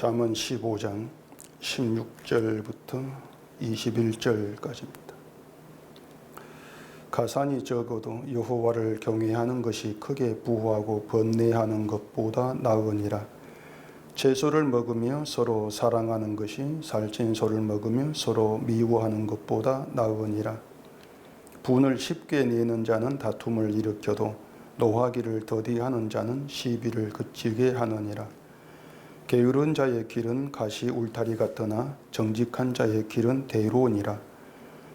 잠언 15장 16절부터 21절까지입니다. 가산이 적어도 여호와를 경외하는 것이 크게 부하고 번뇌하는 것보다 나으니라. 채소를 먹으며 서로 사랑하는 것이 살찐 소를 먹으며 서로 미워하는 것보다 나으니라. 분을 쉽게 내는 자는 다툼을 일으켜도 노하기를 더디하는 자는 시비를 그치게 하느니라. 게으른 자의 길은 가시 울타리 같으나 정직한 자의 길은 대로우니라.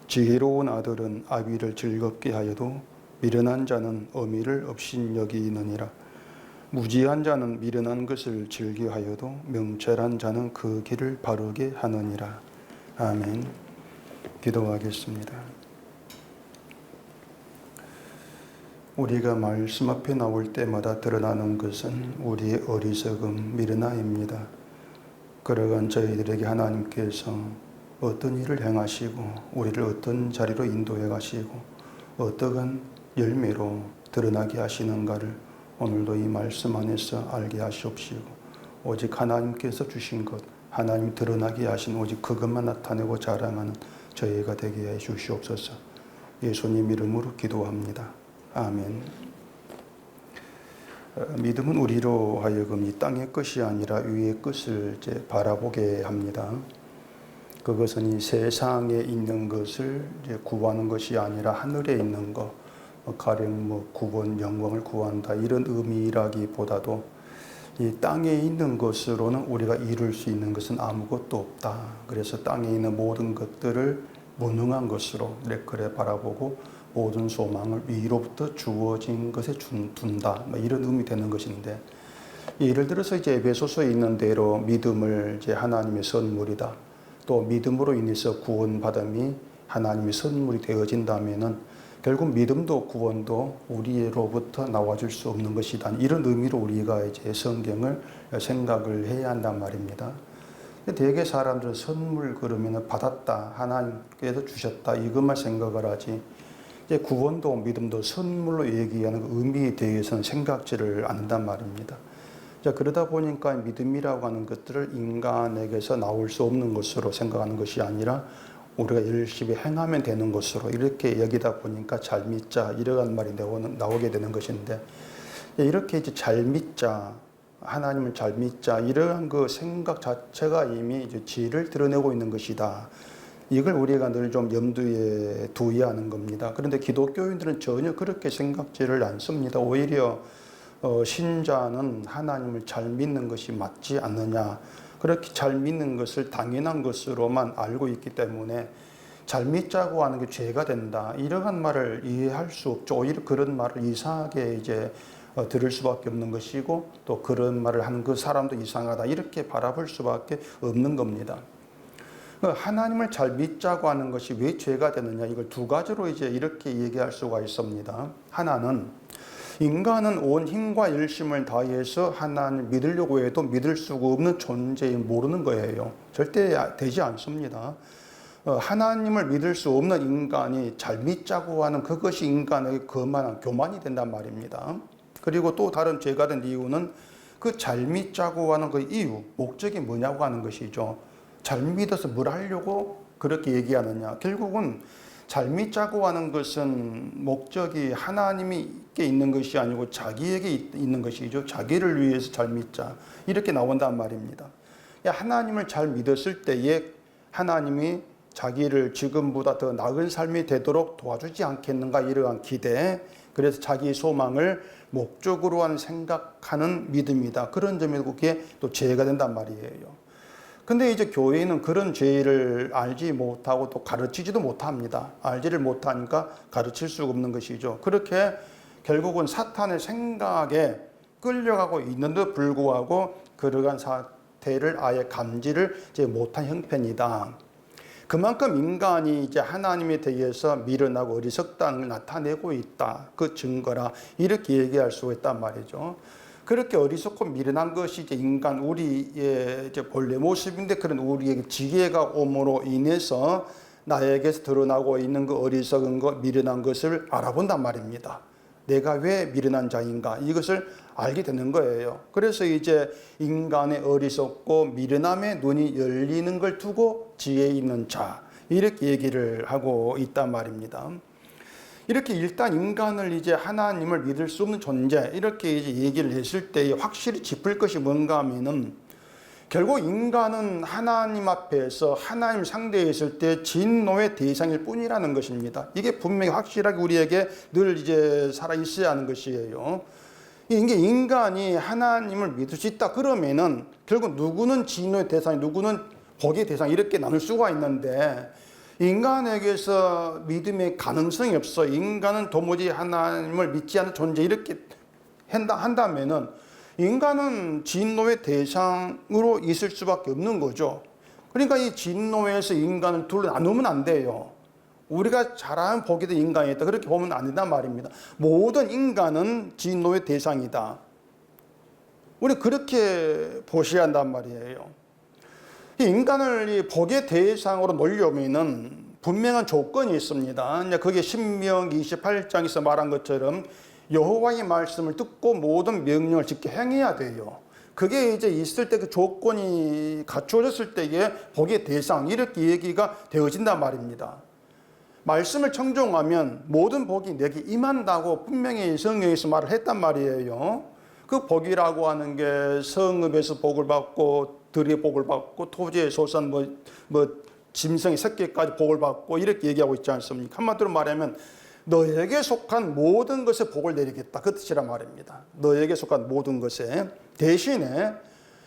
지혜로운 아들은 아비를 즐겁게 하여도 미련한 자는 어미를 업신여기느니라. 무지한 자는 미련한 것을 즐겨하여도 명철한 자는 그 길을 바르게 하느니라. 아멘. 기도하겠습니다. 우리가 말씀 앞에 나올 때마다 드러나는 것은 우리의 어리석음, 미련함입니다. 그러한 저희들에게 하나님께서 어떤 일을 행하시고 우리를 어떤 자리로 인도해 가시고 어떠한 열매로 드러나게 하시는가를 오늘도 이 말씀 안에서 알게 하시옵시고, 오직 하나님께서 주신 것, 하나님 드러나게 하신 오직 그것만 나타내고 자랑하는 저희가 되게 해 주시옵소서. 예수님 이름으로 기도합니다. 아멘. 믿음은 우리로 하여금 이 땅의 것이 아니라 위의 것을 바라보게 합니다. 그것은 이 세상에 있는 것을 구하는 것이 아니라 하늘에 있는 것, 가령 구원, 영광을 구한다 이런 의미라기보다도 이 땅에 있는 것으로는 우리가 이룰 수 있는 것은 아무것도 없다. 그래서 땅에 있는 모든 것들을 무능한 것으로 그래 바라보고 모든 소망을 위로부터 주어진 것에 둔다. 이런 의미 되는 것인데, 예를 들어서 에베소서에 있는 대로 믿음을 하나님의 선물이다. 또 믿음으로 인해서 구원받음이 하나님의 선물이 되어진다면은 결국 믿음도 구원도 우리로부터 나와줄 수 없는 것이다. 이런 의미로 우리가 성경을 생각을 해야 한단 말입니다. 대개 사람들은 선물 그러면 받았다, 하나님께서 주셨다 이것만 생각을 하지, 구원도 믿음도 선물로 얘기하는 그 의미에 대해서는 생각지를 않는단 말입니다. 그러다 보니까 믿음이라고 하는 것들을 인간에게서 나올 수 없는 것으로 생각하는 것이 아니라 우리가 열심히 행하면 되는 것으로 이렇게 여기다 보니까 잘 믿자 이러한 말이 나오게 되는 것인데, 이렇게 잘 믿자, 하나님을 잘 믿자 이러한 그 생각 자체가 이미 지혜를 드러내고 있는 것이다. 이걸 우리가 늘 좀 염두에 두어야 하는 겁니다. 그런데 기독교인들은 전혀 그렇게 생각지를 않습니다. 오히려 신자는 하나님을 잘 믿는 것이 맞지 않느냐, 그렇게 잘 믿는 것을 당연한 것으로만 알고 있기 때문에 잘 믿자고 하는 게 죄가 된다 이러한 말을 이해할 수 없죠. 오히려 그런 말을 이상하게 들을 수밖에 없는 것이고, 또 그런 말을 하는 그 사람도 이상하다 이렇게 바라볼 수밖에 없는 겁니다. 하나님을 잘 믿자고 하는 것이 왜 죄가 되느냐, 이걸 두 가지로 이렇게 얘기할 수가 있습니다. 하나는 인간은 온 힘과 열심을 다해서 하나님을 믿으려고 해도 믿을 수가 없는 존재에 모르는 거예요. 절대 되지 않습니다. 하나님을 믿을 수 없는 인간이 잘 믿자고 하는 그것이 인간에게 거만한 교만이 된단 말입니다. 그리고 또 다른 죄가 된 이유는 그 잘 믿자고 하는 그 이유, 목적이 뭐냐고 하는 것이죠. 잘 믿어서 뭘 하려고 그렇게 얘기하느냐. 결국은 잘 믿자고 하는 것은 목적이 하나님께 있는 것이 아니고 자기에게 있는 것이죠. 자기를 위해서 잘 믿자 이렇게 나온단 말입니다. 하나님을 잘 믿었을 때에 하나님이 자기를 지금보다 더 나은 삶이 되도록 도와주지 않겠는가 이러한 기대, 그래서 자기 소망을 목적으로 하는 생각하는 믿음이다. 그런 점에서 그게 또 죄가 된단 말이에요. 근데 교회는 그런 죄를 알지 못하고 또 가르치지도 못합니다. 알지를 못하니까 가르칠 수가 없는 것이죠. 그렇게 결국은 사탄의 생각에 끌려가고 있는데도 불구하고 그러한 사태를 아예 감지를 못한 형편이다. 그만큼 인간이 하나님에 대해서 미련하고 어리석다는 걸 나타내고 있다. 그 증거라 이렇게 얘기할 수가 있단 말이죠. 그렇게 어리석고 미련한 것이 인간 우리의 본래 모습인데, 그런 우리에게 지혜가 옴으로 인해서 나에게서 드러나고 있는 그 어리석은 것, 미련한 것을 알아본단 말입니다. 내가 왜 미련한 자인가 이것을 알게 되는 거예요. 그래서 이제 인간의 어리석고 미련함의 눈이 열리는 걸 두고 지혜 있는 자 이렇게 얘기를 하고 있단 말입니다. 이렇게 일단 인간을 이제 하나님을 믿을 수 없는 존재 이렇게 이제 얘기를 했을 때 확실히 짚을 것이 뭔가 하면은 결국 인간은 하나님 앞에서 하나님을 상대했을 때 진노의 대상일 뿐이라는 것입니다. 이게 분명히 확실하게 우리에게 늘 이제 살아 있어야 하는 것이에요. 이게 인간이 하나님을 믿을 수 있다 그러면은 결국 누구는 진노의 대상, 누구는 복의 대상 이렇게 나눌 수가 있는데 인간에게서 믿음의 가능성이 없어. 인간은 도무지 하나님을 믿지 않는 존재 이렇게 한다면은 인간은 진노의 대상으로 있을 수밖에 없는 거죠. 그러니까 이 진노에서 인간을 둘로 나누면 안 돼요. 우리가 잘하는 복이 된 인간이 있다. 그렇게 보면 안 된단 말입니다. 모든 인간은 진노의 대상이다. 우리 그렇게 보셔야 한단 말이에요. 이 인간을 이 복의 대상으로 놓으려면은 분명한 조건이 있습니다. 그게 신명기 28장에서 말한 것처럼 여호와의 말씀을 듣고 모든 명령을 지켜 행해야 돼요. 그게 이제 있을 때 그 조건이 갖추어졌을 때에 복의 대상 이렇게 얘기가 되어진단 말입니다. 말씀을 청종하면 모든 복이 내게 임한다고 분명히 성경에서 말을 했단 말이에요. 그 복이라고 하는 게 성읍에서 복을 받고 들의 복을 받고 토지의 소산 짐승의 새끼까지 복을 받고 이렇게 얘기하고 있지 않습니까? 한마디로 말하면 너에게 속한 모든 것에 복을 내리겠다 그 뜻이란 말입니다. 너에게 속한 모든 것에 대신에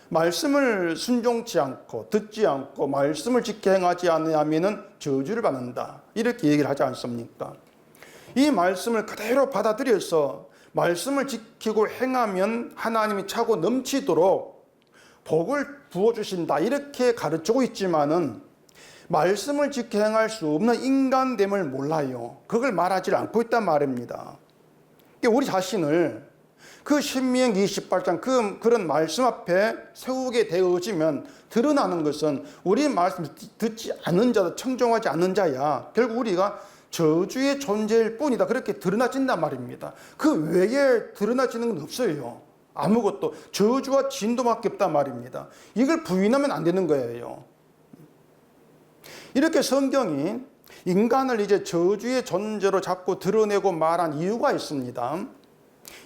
말씀을 순종치 않고 듣지 않고 말씀을 지켜 행하지 않으면 저주를 받는다 이렇게 얘기를 하지 않습니까? 이 말씀을 그대로 받아들여서 말씀을 지키고 행하면 하나님이 차고 넘치도록 복을 부어주신다 이렇게 가르치고 있지만은 말씀을 지켜 행할 수 없는 인간됨을 몰라요. 그걸 말하지 않고 있단 말입니다. 우리 자신을 그 신명기 28장 그런 말씀 앞에 세우게 되어지면 드러나는 것은 우리 말씀 듣지 않는 자다 청종하지 않는 자야. 결국 우리가 저주의 존재일 뿐이다. 그렇게 드러나진단 말입니다. 그 외에 드러나지는 건 없어요. 아무것도 저주와 진도밖에 없단 말입니다. 이걸 부인하면 안 되는 거예요. 이렇게 성경이 인간을 이제 저주의 존재로 자꾸 드러내고 말한 이유가 있습니다.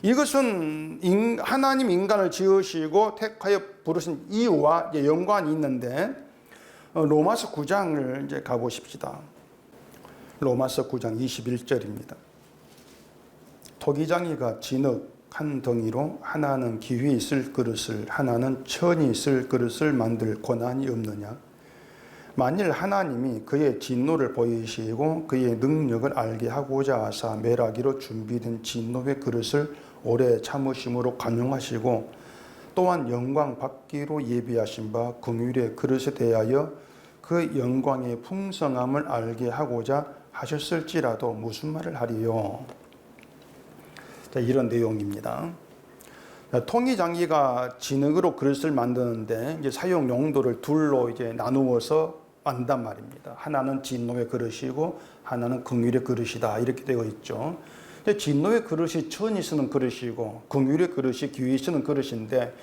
이것은 하나님 인간을 지으시고 택하여 부르신 이유와 연관이 있는데 로마서 9장을 이제 가보십시다. 로마서 9장 21절입니다. 토기장이가 진흙 한 덩이로 하나는 기회에 있을 그릇을 하나는 천이 있을 그릇을 만들 권한이 없느냐? 만일 하나님이 그의 진노를 보이시고 그의 능력을 알게 하고자 하사 멸하기로 준비된 진노의 그릇을 오래 참으심으로 관용하시고 또한 영광 받기로 예비하신 바 긍휼의 그릇에 대하여 그 영광의 풍성함을 알게 하고자 하셨을지라도 무슨 말을 하리요? 자, 이런 내용입니다. 통이장기가 진흙으로 그릇을 만드는데 이제 사용 용도를 둘로 이제 나누어서 만단 말입니다. 하나는 진노의 그릇이고 하나는 긍휼의 그릇이다 이렇게 되어 있죠. 진노의 그릇이 천이 쓰는 그릇이고 긍휼의 그릇이 귀히 쓰는 그릇인데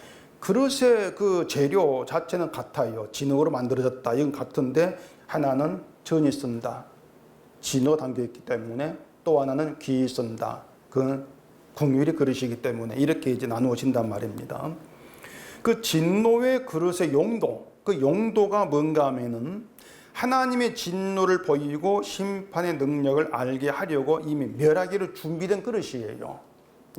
그릇의 그 재료 자체는 같아요. 진흙으로 만들어졌다 이건 같은데 하나는 천이 쓴다. 진노가 담겨 있기 때문에 또 하나는 귀히 쓴다. 그건 긍휼의 그릇이기 때문에 이렇게 이제 나누어진단 말입니다. 그 진노의 그릇의 용도, 그 용도가 뭔가 하면은 하나님의 진노를 보이고 심판의 능력을 알게 하려고 이미 멸하기로 준비된 그릇이에요.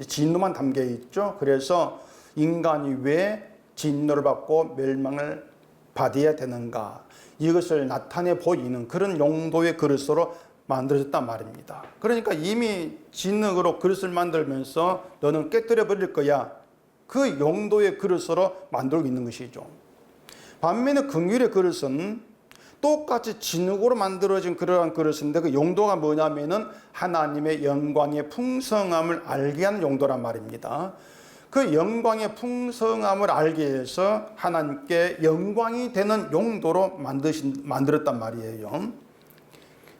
진노만 담겨 있죠. 그래서 인간이 왜 진노를 받고 멸망을 받아야 되는가 이것을 나타내 보이는 그런 용도의 그릇으로 만들어졌단 말입니다. 그러니까 이미 진흙으로 그릇을 만들면서 너는 깨뜨려 버릴 거야. 그 용도의 그릇으로 만들고 있는 것이죠. 반면에 긍휼의 그릇은 똑같이 진흙으로 만들어진 그러한 그릇인데 그 용도가 뭐냐면은 하나님의 영광의 풍성함을 알게 하는 용도란 말입니다. 그 영광의 풍성함을 알게 해서 하나님께 영광이 되는 용도로 만들었단 말이에요.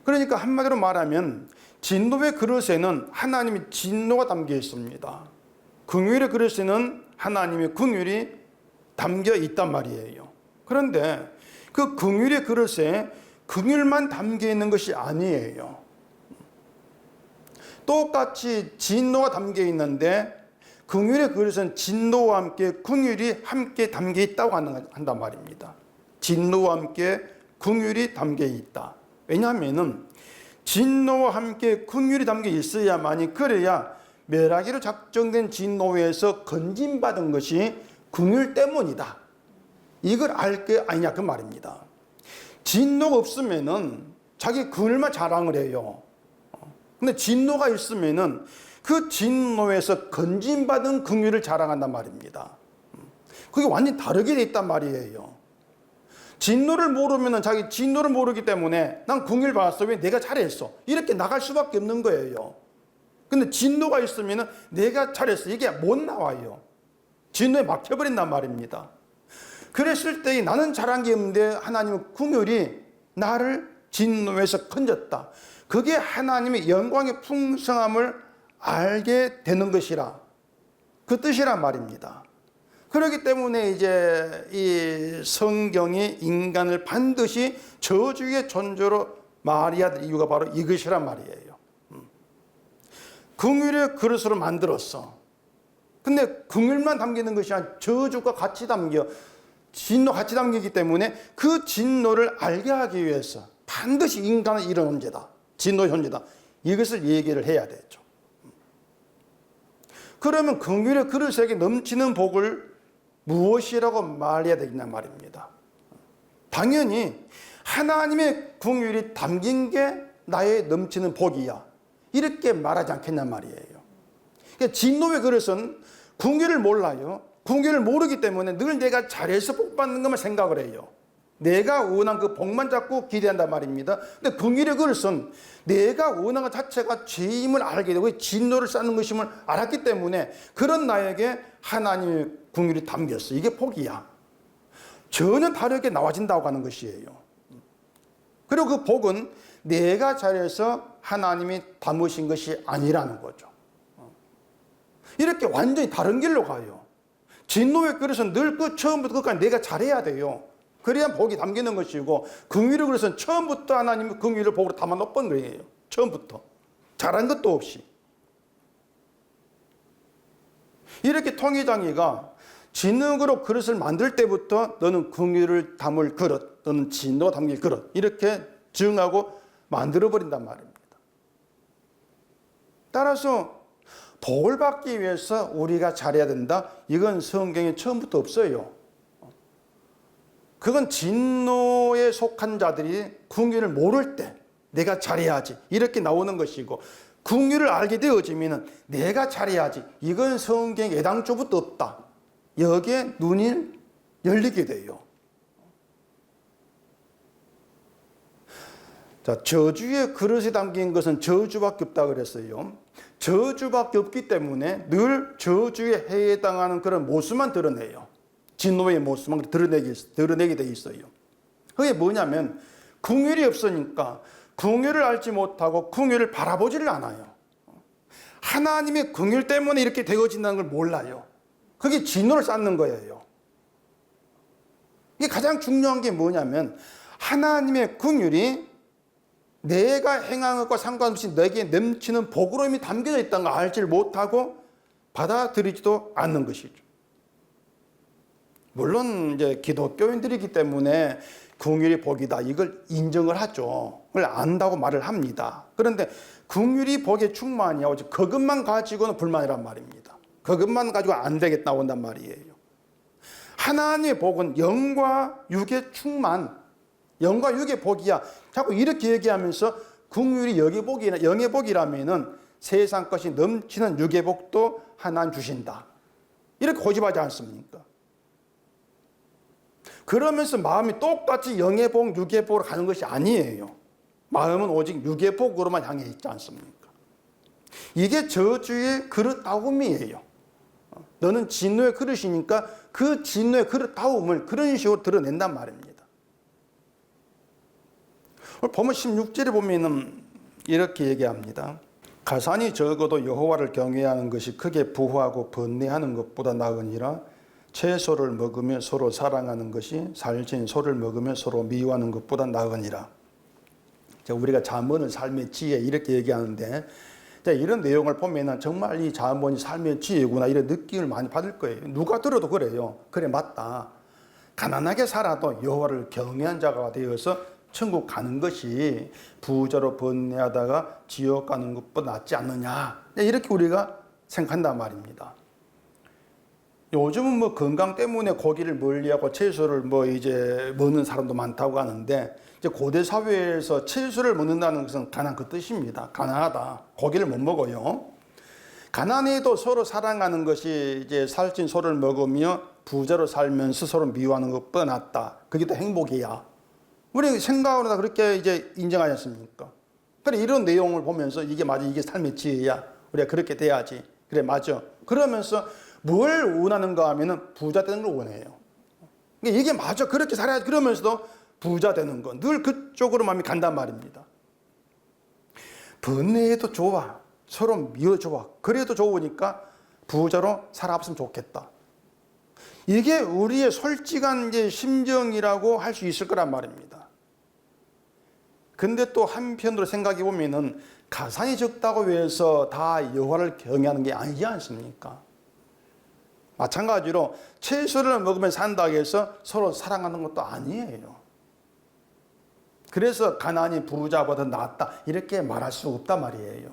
그러니까 한마디로 말하면 진노의 그릇에는 하나님의 진노가 담겨 있습니다. 긍휼의 그릇에는 하나님의 긍휼이 담겨 있단 말이에요. 그런데 그 긍휼의 그릇에 긍휼만 담겨 있는 것이 아니에요. 똑같이 진노가 담겨 있는데 긍휼의 그릇은 진노와 함께 긍휼이 함께 담겨 있다고 한단 말입니다. 진노와 함께 긍휼이 담겨 있다. 왜냐하면은 진노와 함께 긍휼이 담겨 있어야만이, 그래야 멸하기로 작정된 진노에서 건진받은 것이 긍휼 때문이다. 이걸 알 게 아니냐 그 말입니다. 진노가 없으면은 자기 긍휼만 자랑을 해요. 근데 진노가 있으면은 그 진노에서 건진받은 긍휼을 자랑한단 말입니다. 그게 완전히 다르게 돼 있단 말이에요. 진노를 모르면은 자기 진노를 모르기 때문에 난 긍휼 받았어, 왜 내가 잘했어, 이렇게 나갈 수밖에 없는 거예요. 근데 진노가 있으면은 내가 잘했어, 이게 못 나와요. 진노에 막혀버린단 말입니다. 그랬을 때 나는 잘한 게 없는데 하나님의 긍휼이 나를 진노에서 건졌다. 그게 하나님의 영광의 풍성함을 알게 되는 것이라, 그 뜻이란 말입니다. 그렇기 때문에 이제 이 성경이 인간을 반드시 저주의 존재로 말해야 될 이유가 바로 이것이란 말이에요. 긍휼의 그릇으로 만들었어. 근데 긍휼만 담기는 것이 아니라 저주가 같이 담겨, 진노 같이 담기기 때문에 그 진노를 알게 하기 위해서 반드시 인간은 이런 존재다, 진노의 존재다, 이것을 얘기를 해야 되죠. 그러면 긍휼의 그릇에게 넘치는 복을 무엇이라고 말해야 되겠냐 말입니다. 당연히 하나님의 긍휼이 담긴 게 나의 넘치는 복이야, 이렇게 말하지 않겠냐 말이에요. 그러니까 진노의 그릇은 긍휼을 몰라요. 긍휼을 모르기 때문에 늘 내가 잘해서 복 받는 것만 생각을 해요. 내가 원한 그 복만 자꾸 기대한단 말입니다. 근데 긍휼의 그릇은 내가 원한 것 자체가 죄임을 알게 되고 진노를 쌓는 것임을 알았기 때문에 그런 나에게 하나님의 긍휼이 담겼어. 이게 복이야. 전혀 다르게 나와진다고 하는 것이에요. 그리고 그 복은 내가 잘해서 하나님이 담으신 것이 아니라는 거죠. 이렇게 완전히 다른 길로 가요. 진노의 그릇은 늘 그 처음부터 끝까지 내가 잘해야 돼요. 그래야 복이 담기는 것이고, 긍휼의 그릇은 처음부터 하나님의 긍휼을 복으로 담아 놓은 거예요. 처음부터 잘한 것도 없이. 이렇게 통일장이가 진흙으로 그릇을 만들 때부터 너는 긍휼을 담을 그릇, 너는 진노가 담길 그릇, 이렇게 정하고 만들어버린단 말입니다. 따라서 복을 받기 위해서 우리가 잘해야 된다, 이건 성경에 처음부터 없어요. 그건 진노에 속한 자들이 긍휼을 모를 때 내가 잘해야지, 이렇게 나오는 것이고, 긍휼을 알게 되어지면 내가 잘해야지, 이건 성경 예당초부터 없다. 여기에 눈이 열리게 돼요. 자, 저주의 그릇에 담긴 것은 저주밖에 없다 그랬어요. 저주밖에 없기 때문에 늘 저주에 해당하는 그런 모습만 드러내요. 진노의 모습만 드러내게 돼 있어요. 그게 뭐냐면 긍휼이 없으니까 긍휼을 알지 못하고 긍휼을 바라보지를 않아요. 하나님의 긍휼 때문에 이렇게 되어진다는 걸 몰라요. 그게 진노를 쌓는 거예요. 이게 가장 중요한 게 뭐냐면 하나님의 긍휼이 내가 행한 것과 상관없이 내게 넘치는 복으로 이미 담겨져 있다는 걸 알지 못하고 받아들이지도 않는 것이죠. 물론 이제 기독교인들이기 때문에 긍휼이 복이다, 이걸 인정을 하죠. 그걸 안다고 말을 합니다. 그런데 긍휼이 복의 충만이야, 오직 그것만 가지고는 불만이란 말입니다. 그것만 가지고 안 되겠다 나온단 말이에요. 하나님의 복은 영과 육의 충만, 영과 육의 복이야. 자꾸 이렇게 얘기하면서 긍휼이 영의 복이라면은 세상 것이 넘치는 육의 복도 하나님 주신다, 이렇게 고집하지 않습니까? 그러면서 마음이 똑같이 영의 복, 육의 복으로 가는 것이 아니에요. 마음은 오직 육의 복으로만 향해 있지 않습니까? 이게 저주의 그릇다움이에요. 너는 진노의 그릇이니까 그 진노의 그릇다움을 그런 식으로 드러낸단 말입니다. 보면 16절에 보면은 이렇게 얘기합니다. 가산이 적어도 여호와를 경외하는 것이 크게 부하고 번뇌하는 것보다 나으니라. 채소를 먹으며 서로 사랑하는 것이 살찐 소를 먹으며 서로 미워하는 것보다 나으니라. 우리가 잠언을 삶의 지혜 이렇게 얘기하는데, 이런 내용을 보면 정말 이 잠언이 삶의 지혜구나 이런 느낌을 많이 받을 거예요. 누가 들어도 그래요. 그래, 맞다. 가난하게 살아도 여호와를 경외한 자가 되어서 천국 가는 것이 부자로 번뇌하다가 지옥 가는 것보다 낫지 않느냐, 이렇게 우리가 생각한단 말입니다. 요즘은 뭐 건강 때문에 고기를 멀리하고 채소를 이제 먹는 사람도 많다고 하는데, 이제 고대 사회에서 채소를 먹는다는 것은 가난 그 뜻입니다. 가난하다. 고기를 못 먹어요. 가난해도 서로 사랑하는 것이 이제 살찐 소를 먹으며 부자로 살면서 서로 미워하는 것보다 낫다. 그게 또 행복이야. 우리 생각으로 다 그렇게 이제 인정하지 않습니까? 그래, 이런 내용을 보면서 이게 맞아, 이게 삶의 지혜야. 우리가 그렇게 돼야지. 그래, 맞아. 그러면서 뭘 원하는가 하면은 부자 되는 걸 원해요. 이게 맞아, 그렇게 살아야지. 그러면서도 부자 되는 건 늘 그쪽으로 마음이 간단 말입니다. 번뇌해도 좋아. 서로 미워 좋아. 그래도 좋으니까 부자로 살아봤으면 좋겠다. 이게 우리의 솔직한 이제 심정이라고 할 수 있을 거란 말입니다. 근데 또 한편으로 생각해 보면은 가산이 적다고 해서 다 여호와를 경외하는 게 아니지 않습니까? 마찬가지로 채소를 먹으면 산다고 해서 서로 사랑하는 것도 아니에요. 그래서 가난이 부자보다 낫다 이렇게 말할 수 없단 말이에요.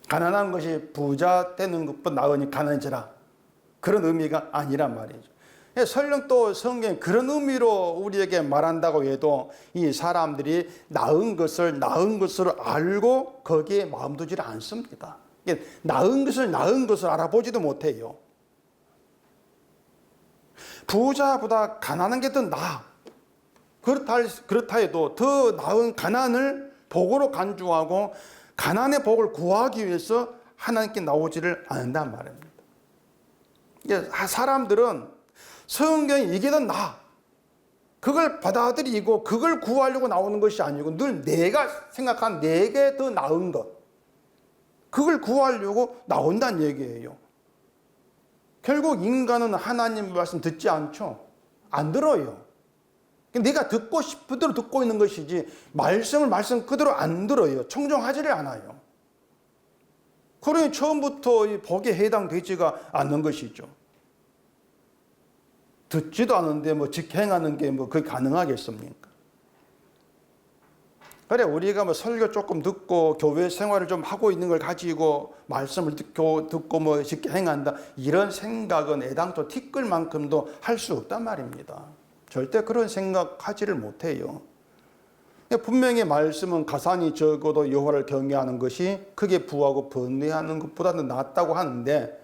가난한 것이 부자 되는 것보다 나으니 가난해져라, 그런 의미가 아니란 말이죠. 설령 또 성경에 그런 의미로 우리에게 말한다고 해도 이 사람들이 나은 것을 알고 거기에 마음 두지를 않습니다. 나은 것을 알아보지도 못해요. 부자보다 가난한 게 더 나아. 그렇다 해도 더 나은 가난을 복으로 간주하고 가난의 복을 구하기 위해서 하나님께 나오지를 않는단 말입니다. 사람들은 성경이 이게 더 나아, 그걸 받아들이고 그걸 구하려고 나오는 것이 아니고 늘 내가 생각한 내게 더 나은 것, 그걸 구하려고 나온다는 얘기예요. 결국 인간은 하나님 말씀 듣지 않죠. 안 들어요. 내가 듣고 싶은 대로 듣고 있는 것이지 말씀 그대로 안 들어요. 청종하지를 않아요. 그러니 처음부터 이 복에 해당되지가 않는 것이죠. 듣지도 않은데 직행하는 게 그게 가능하겠습니까? 그래, 우리가 설교 조금 듣고 교회 생활을 좀 하고 있는 걸 가지고 말씀을 듣고 직행한다, 이런 생각은 애당초 티끌만큼도 할 수 없단 말입니다. 절대 그런 생각하지를 못해요. 분명히 말씀은 가산이 적어도 여호와를 경외하는 것이 크게 부하고 번뇌하는 것보다는 낫다고 하는데,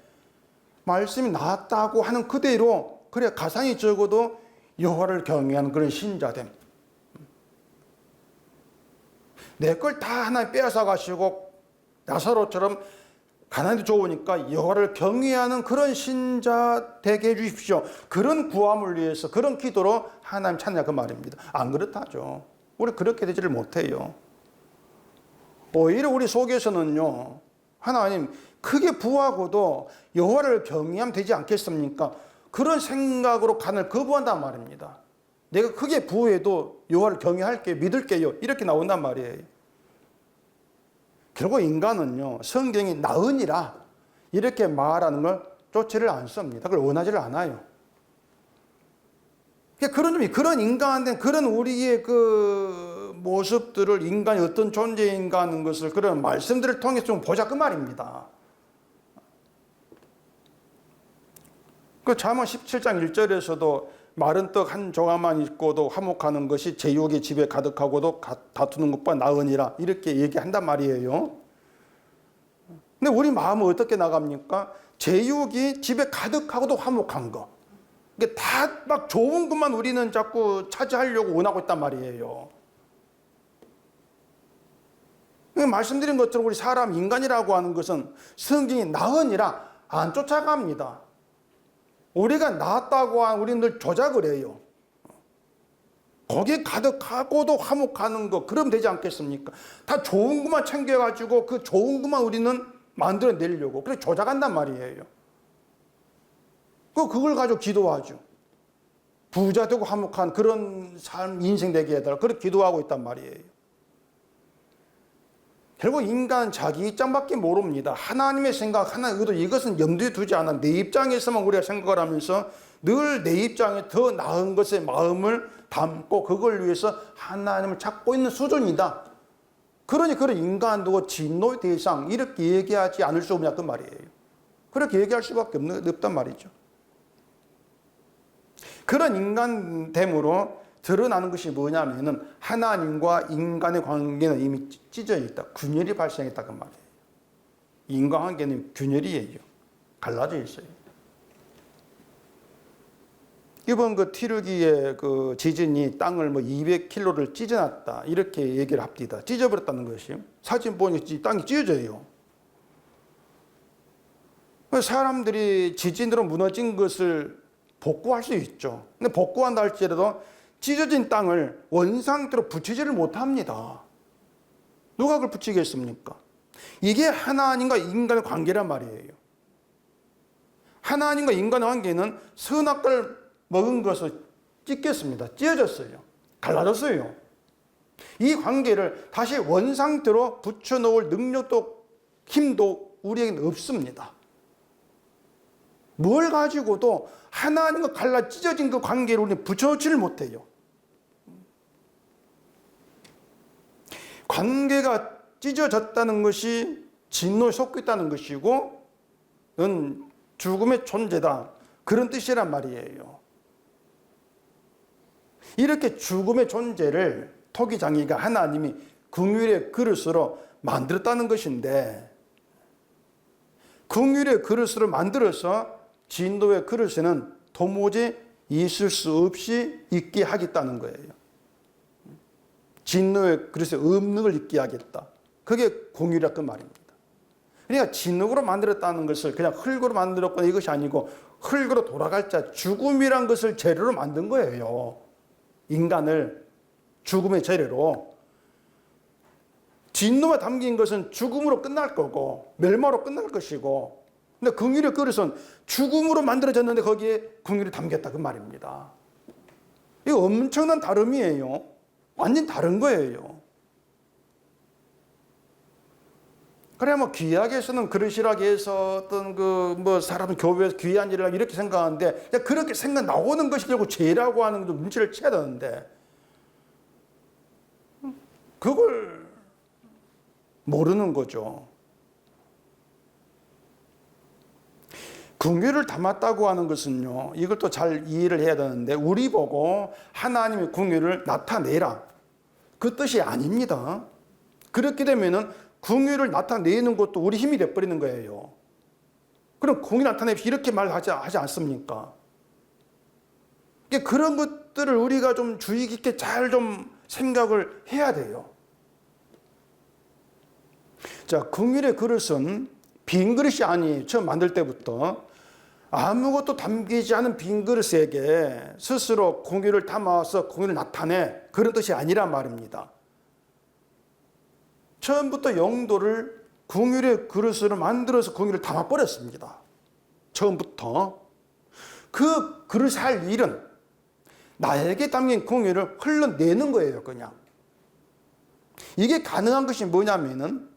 말씀이 낫다고 하는 그대로 그래, 가산이 적어도 여호와를 경외하는 그런 신자됨, 내 걸 다 하나님 빼앗아 가시고 나사로처럼 가난이 좋으니까 여호와를 경외하는 그런 신자 되게 해주십시오, 그런 구함을 위해서 그런 기도로 하나님 찾냐, 그 말입니다. 안 그렇다죠. 우리 그렇게 되지를 못해요. 오히려 우리 속에서는요, 하나님 크게 부하고도 여호와를 경외하면 되지 않겠습니까? 그런 생각으로 간을 거부한단 말입니다. 내가 크게 부해도 여호와를 경외할게요, 믿을게요, 이렇게 나온단 말이에요. 결국 인간은요, 성경이 나으니라 이렇게 말하는 걸 쫓지를 않습니다. 그걸 원하지를 않아요. 그런 인간한테 그런 우리의 그 모습들을, 인간이 어떤 존재인가 하는 것을 그런 말씀들을 통해서 좀 보자, 그 말입니다. 그 잠언 17장 1절에서도 마른 떡 한 조각만 있고도 화목하는 것이 제육이 집에 가득하고도 다투는 것보다 나으니라, 이렇게 얘기한단 말이에요. 근데 우리 마음은 어떻게 나갑니까? 제육이 집에 가득하고도 화목한 거, 이게 다 막 좋은 것만 우리는 자꾸 차지하려고 원하고 있단 말이에요. 말씀드린 것처럼 우리 사람, 인간이라고 하는 것은 성경이 나으니라 안 쫓아갑니다. 우리가 나았다고 하면 우리는 늘 조작을 해요. 거기에 가득하고도 화목하는 거, 그럼 되지 않겠습니까? 다 좋은 것만 챙겨가지고 그 좋은 것만 우리는 만들어내려고 그래 조작한단 말이에요. 그걸 가지고 기도하죠. 부자 되고 화목한 그런 삶, 인생 되게 해달라. 그렇게 기도하고 있단 말이에요. 결국 인간 자기 입장밖에 모릅니다. 하나님의 생각, 하나님의 의도, 이것은 염두에 두지 않아. 내 입장에서만 우리가 생각을 하면서 늘 내 입장에 더 나은 것에 마음을 담고 그걸 위해서 하나님을 찾고 있는 수준이다. 그러니 그런 인간도 진노의 대상 이렇게 얘기하지 않을 수 없냐 그 말이에요. 그렇게 얘기할 수밖에 없단 말이죠. 그런 인간됨으로 드러나는 것이 뭐냐면은 하나님과 인간의 관계는 이미 찢어져 있다. 균열이 발생했다 그 말이에요. 인간관계는 균열이에요. 갈라져 있어요. 이번 그 티르기의 그 지진이 땅을 200km를 찢어놨다 이렇게 얘기를 합니다. 찢어버렸다는 것이요. 사진 보니 땅이 찢어져요. 사람들이 지진으로 무너진 것을 복구할 수 있죠. 근데 복구한다 할지라도 찢어진 땅을 원상태로 붙이지를 못합니다. 누가 그걸 붙이겠습니까? 이게 하나님과 인간의 관계란 말이에요. 하나님과 인간의 관계는 선악과를 먹은 것을 찢겼습니다. 찢어졌어요. 갈라졌어요. 이 관계를 다시 원상태로 붙여놓을 능력도 힘도 우리에게는 없습니다. 뭘 가지고도 하나님과 갈라 찢어진 그 관계를 우리는 붙여놓지를 못해요. 관계가 찢어졌다는 것이 진노에 섞여 있다는 것이고 는 죽음의 존재다. 그런 뜻이란 말이에요. 이렇게 죽음의 존재를 토기장이가 하나님이 긍휼의 그릇으로 만들었다는 것인데 긍휼의 그릇으로 만들어서 진노의 그릇에는 도무지 있을 수 없이 있게 하겠다는 거예요. 진노의 그릇에 없는 걸 있게 하겠다. 그게 긍휼이라 그 말입니다. 그러니까 진흙으로 만들었다는 것을 그냥 흙으로 만들었거나 이것이 아니고 흙으로 돌아갈 자 죽음이란 것을 재료로 만든 거예요. 인간을 죽음의 재료로. 진노가 담긴 것은 죽음으로 끝날 거고 멸망으로 끝날 것이고 근데 긍휼의 그릇은 죽음으로 만들어졌는데 거기에 긍휼이 담겼다 그 말입니다. 이거 엄청난 다름이에요. 완전 다른 거예요. 그래 귀하게 쓰는 그릇이라고 해서 어떤 사람은 교회에서 귀한 일이라고 이렇게 생각하는데 그렇게 생각 나오는 것이 결국 죄라고 하는 것도 눈치를 채야 되는데 그걸 모르는 거죠. 긍휼을 담았다고 하는 것은요, 이걸 또 잘 이해를 해야 되는데 우리 보고 하나님의 긍휼을 나타내라 그 뜻이 아닙니다. 그렇게 되면은 긍휼을 나타내는 것도 우리 힘이 돼버리는 거예요. 그럼 긍휼 나타내시 이렇게 말하지 않습니까? 그런 것들을 우리가 좀 주의 깊게 잘 좀 생각을 해야 돼요. 자, 긍휼의 그릇은 빈 그릇이 아니에요. 처음 만들 때부터 아무것도 담기지 않은 빈 그릇에게 스스로 긍휼을 담아서 긍휼을 나타내 그런 뜻이 아니란 말입니다. 처음부터 영도를 긍휼의 그릇으로 만들어서 긍휼을 담아버렸습니다. 처음부터. 그 그릇 할 일은 나에게 담긴 긍휼을 흘러내는 거예요, 그냥. 이게 가능한 것이 뭐냐면은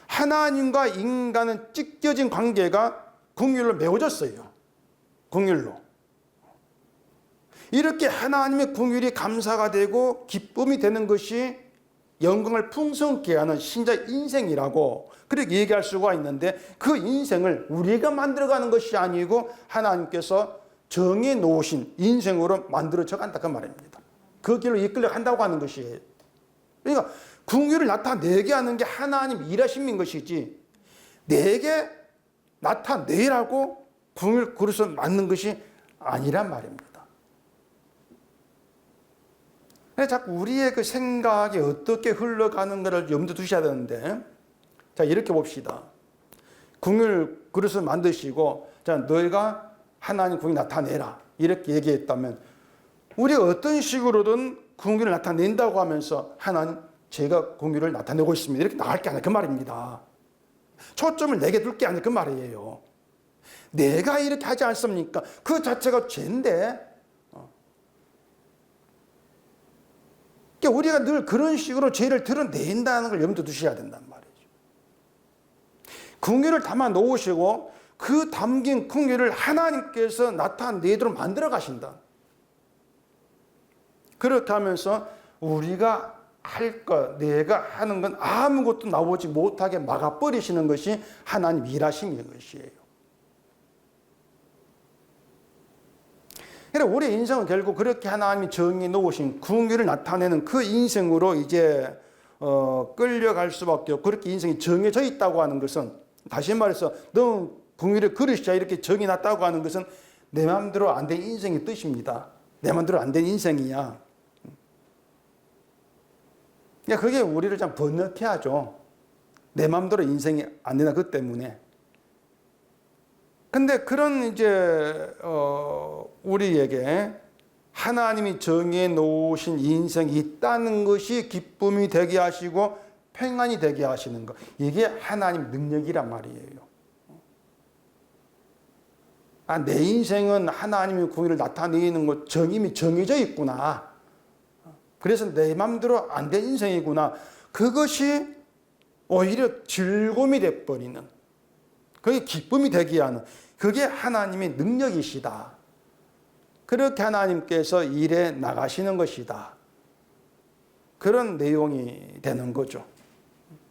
하나님과 인간은 찢겨진 관계가 긍휼로 메워졌어요. 긍휼로. 이렇게 하나님의 긍휼이 감사가 되고 기쁨이 되는 것이 영광을 풍성케 하는 신자의 인생이라고 그렇게 얘기할 수가 있는데 그 인생을 우리가 만들어가는 것이 아니고 하나님께서 정해 놓으신 인생으로 만들어져 간다 그 말입니다. 그 길로 이끌려 간다고 하는 것이에요. 그러니까 긍휼을 나타내게 하는 게 하나님 일하심인 것이지 내게 나타내라고 긍휼 그릇을 만든 것이 아니란 말입니다. 자꾸 우리의 그 생각이 어떻게 흘러가는가를 염두에 두셔야 되는데, 자, 이렇게 봅시다. 긍휼 그릇을 만드시고, 자, 너희가 하나님 긍휼 나타내라. 이렇게 얘기했다면, 우리가 어떤 식으로든 긍휼을 나타낸다고 하면서 하나님 제가 긍휼을 나타내고 있습니다. 이렇게 나갈 게 아니라 그 말입니다. 초점을 내게 둘 게 아니라 그 말이에요. 내가 이렇게 하지 않습니까? 그 자체가 죄인데. 그러니까 우리가 늘 그런 식으로 죄를 드러낸다는 걸 염두에 두셔야 된단 말이죠. 긍휼을 담아 놓으시고 그 담긴 긍휼을 하나님께서 나타내도록 만들어 가신다. 그렇게 하면서 우리가 할 것, 내가 하는 건 아무것도 나오지 못하게 막아버리시는 것이 하나님 일하시는 것이에요. 그래서 우리 인생은 결국 그렇게 하나님이 정해 놓으신 긍휼을 나타내는 그 인생으로 이제 끌려갈 수밖에 없고, 그렇게 인생이 정해져 있다고 하는 것은, 다시 말해서 너 긍휼의 그릇이야 이렇게 정해놨다고 하는 것은 내 마음대로 안 된 인생의 뜻입니다. 내 마음대로 안 된 인생이야. 그게 우리를 좀 번쩍해 하죠. 내 마음대로 인생이 안 된다 그 때문에. 근데 그런 이제 우리에게 하나님이 정해 놓으신 인생이 있다는 것이 기쁨이 되게 하시고 평안이 되게 하시는 것, 이게 하나님 능력이란 말이에요. 내 인생은 하나님의 긍휼을 나타내는 것 이미 정해져 있구나. 그래서 내 마음대로 안 된 인생이구나. 그것이 오히려 즐거움이 돼버리는, 그게 기쁨이 되게 하는, 그게 하나님의 능력이시다. 그렇게 하나님께서 일해 나가시는 것이다. 그런 내용이 되는 거죠.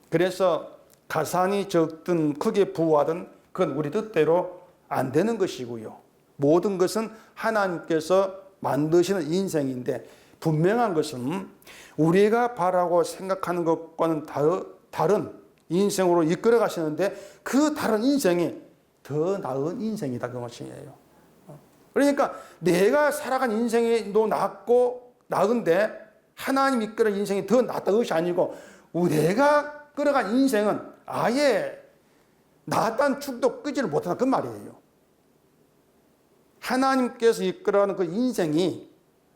그래서 가산이 적든 크게 부하든 그건 우리 뜻대로 안 되는 것이고요. 모든 것은 하나님께서 만드시는 인생인데, 분명한 것은 우리가 바라고 생각하는 것과는 다른 인생으로 이끌어 가시는데, 그 다른 인생이 더 나은 인생이다 그 말씀이에요. 그러니까 내가 살아간 인생도 나은데 하나님 이끌어 인생이 더 낫다 것이 아니고, 내가 끌어간 인생은 아예 낫다는 축도 끄지를 못한다 그 말이에요. 하나님께서 이끌어가는 그 인생이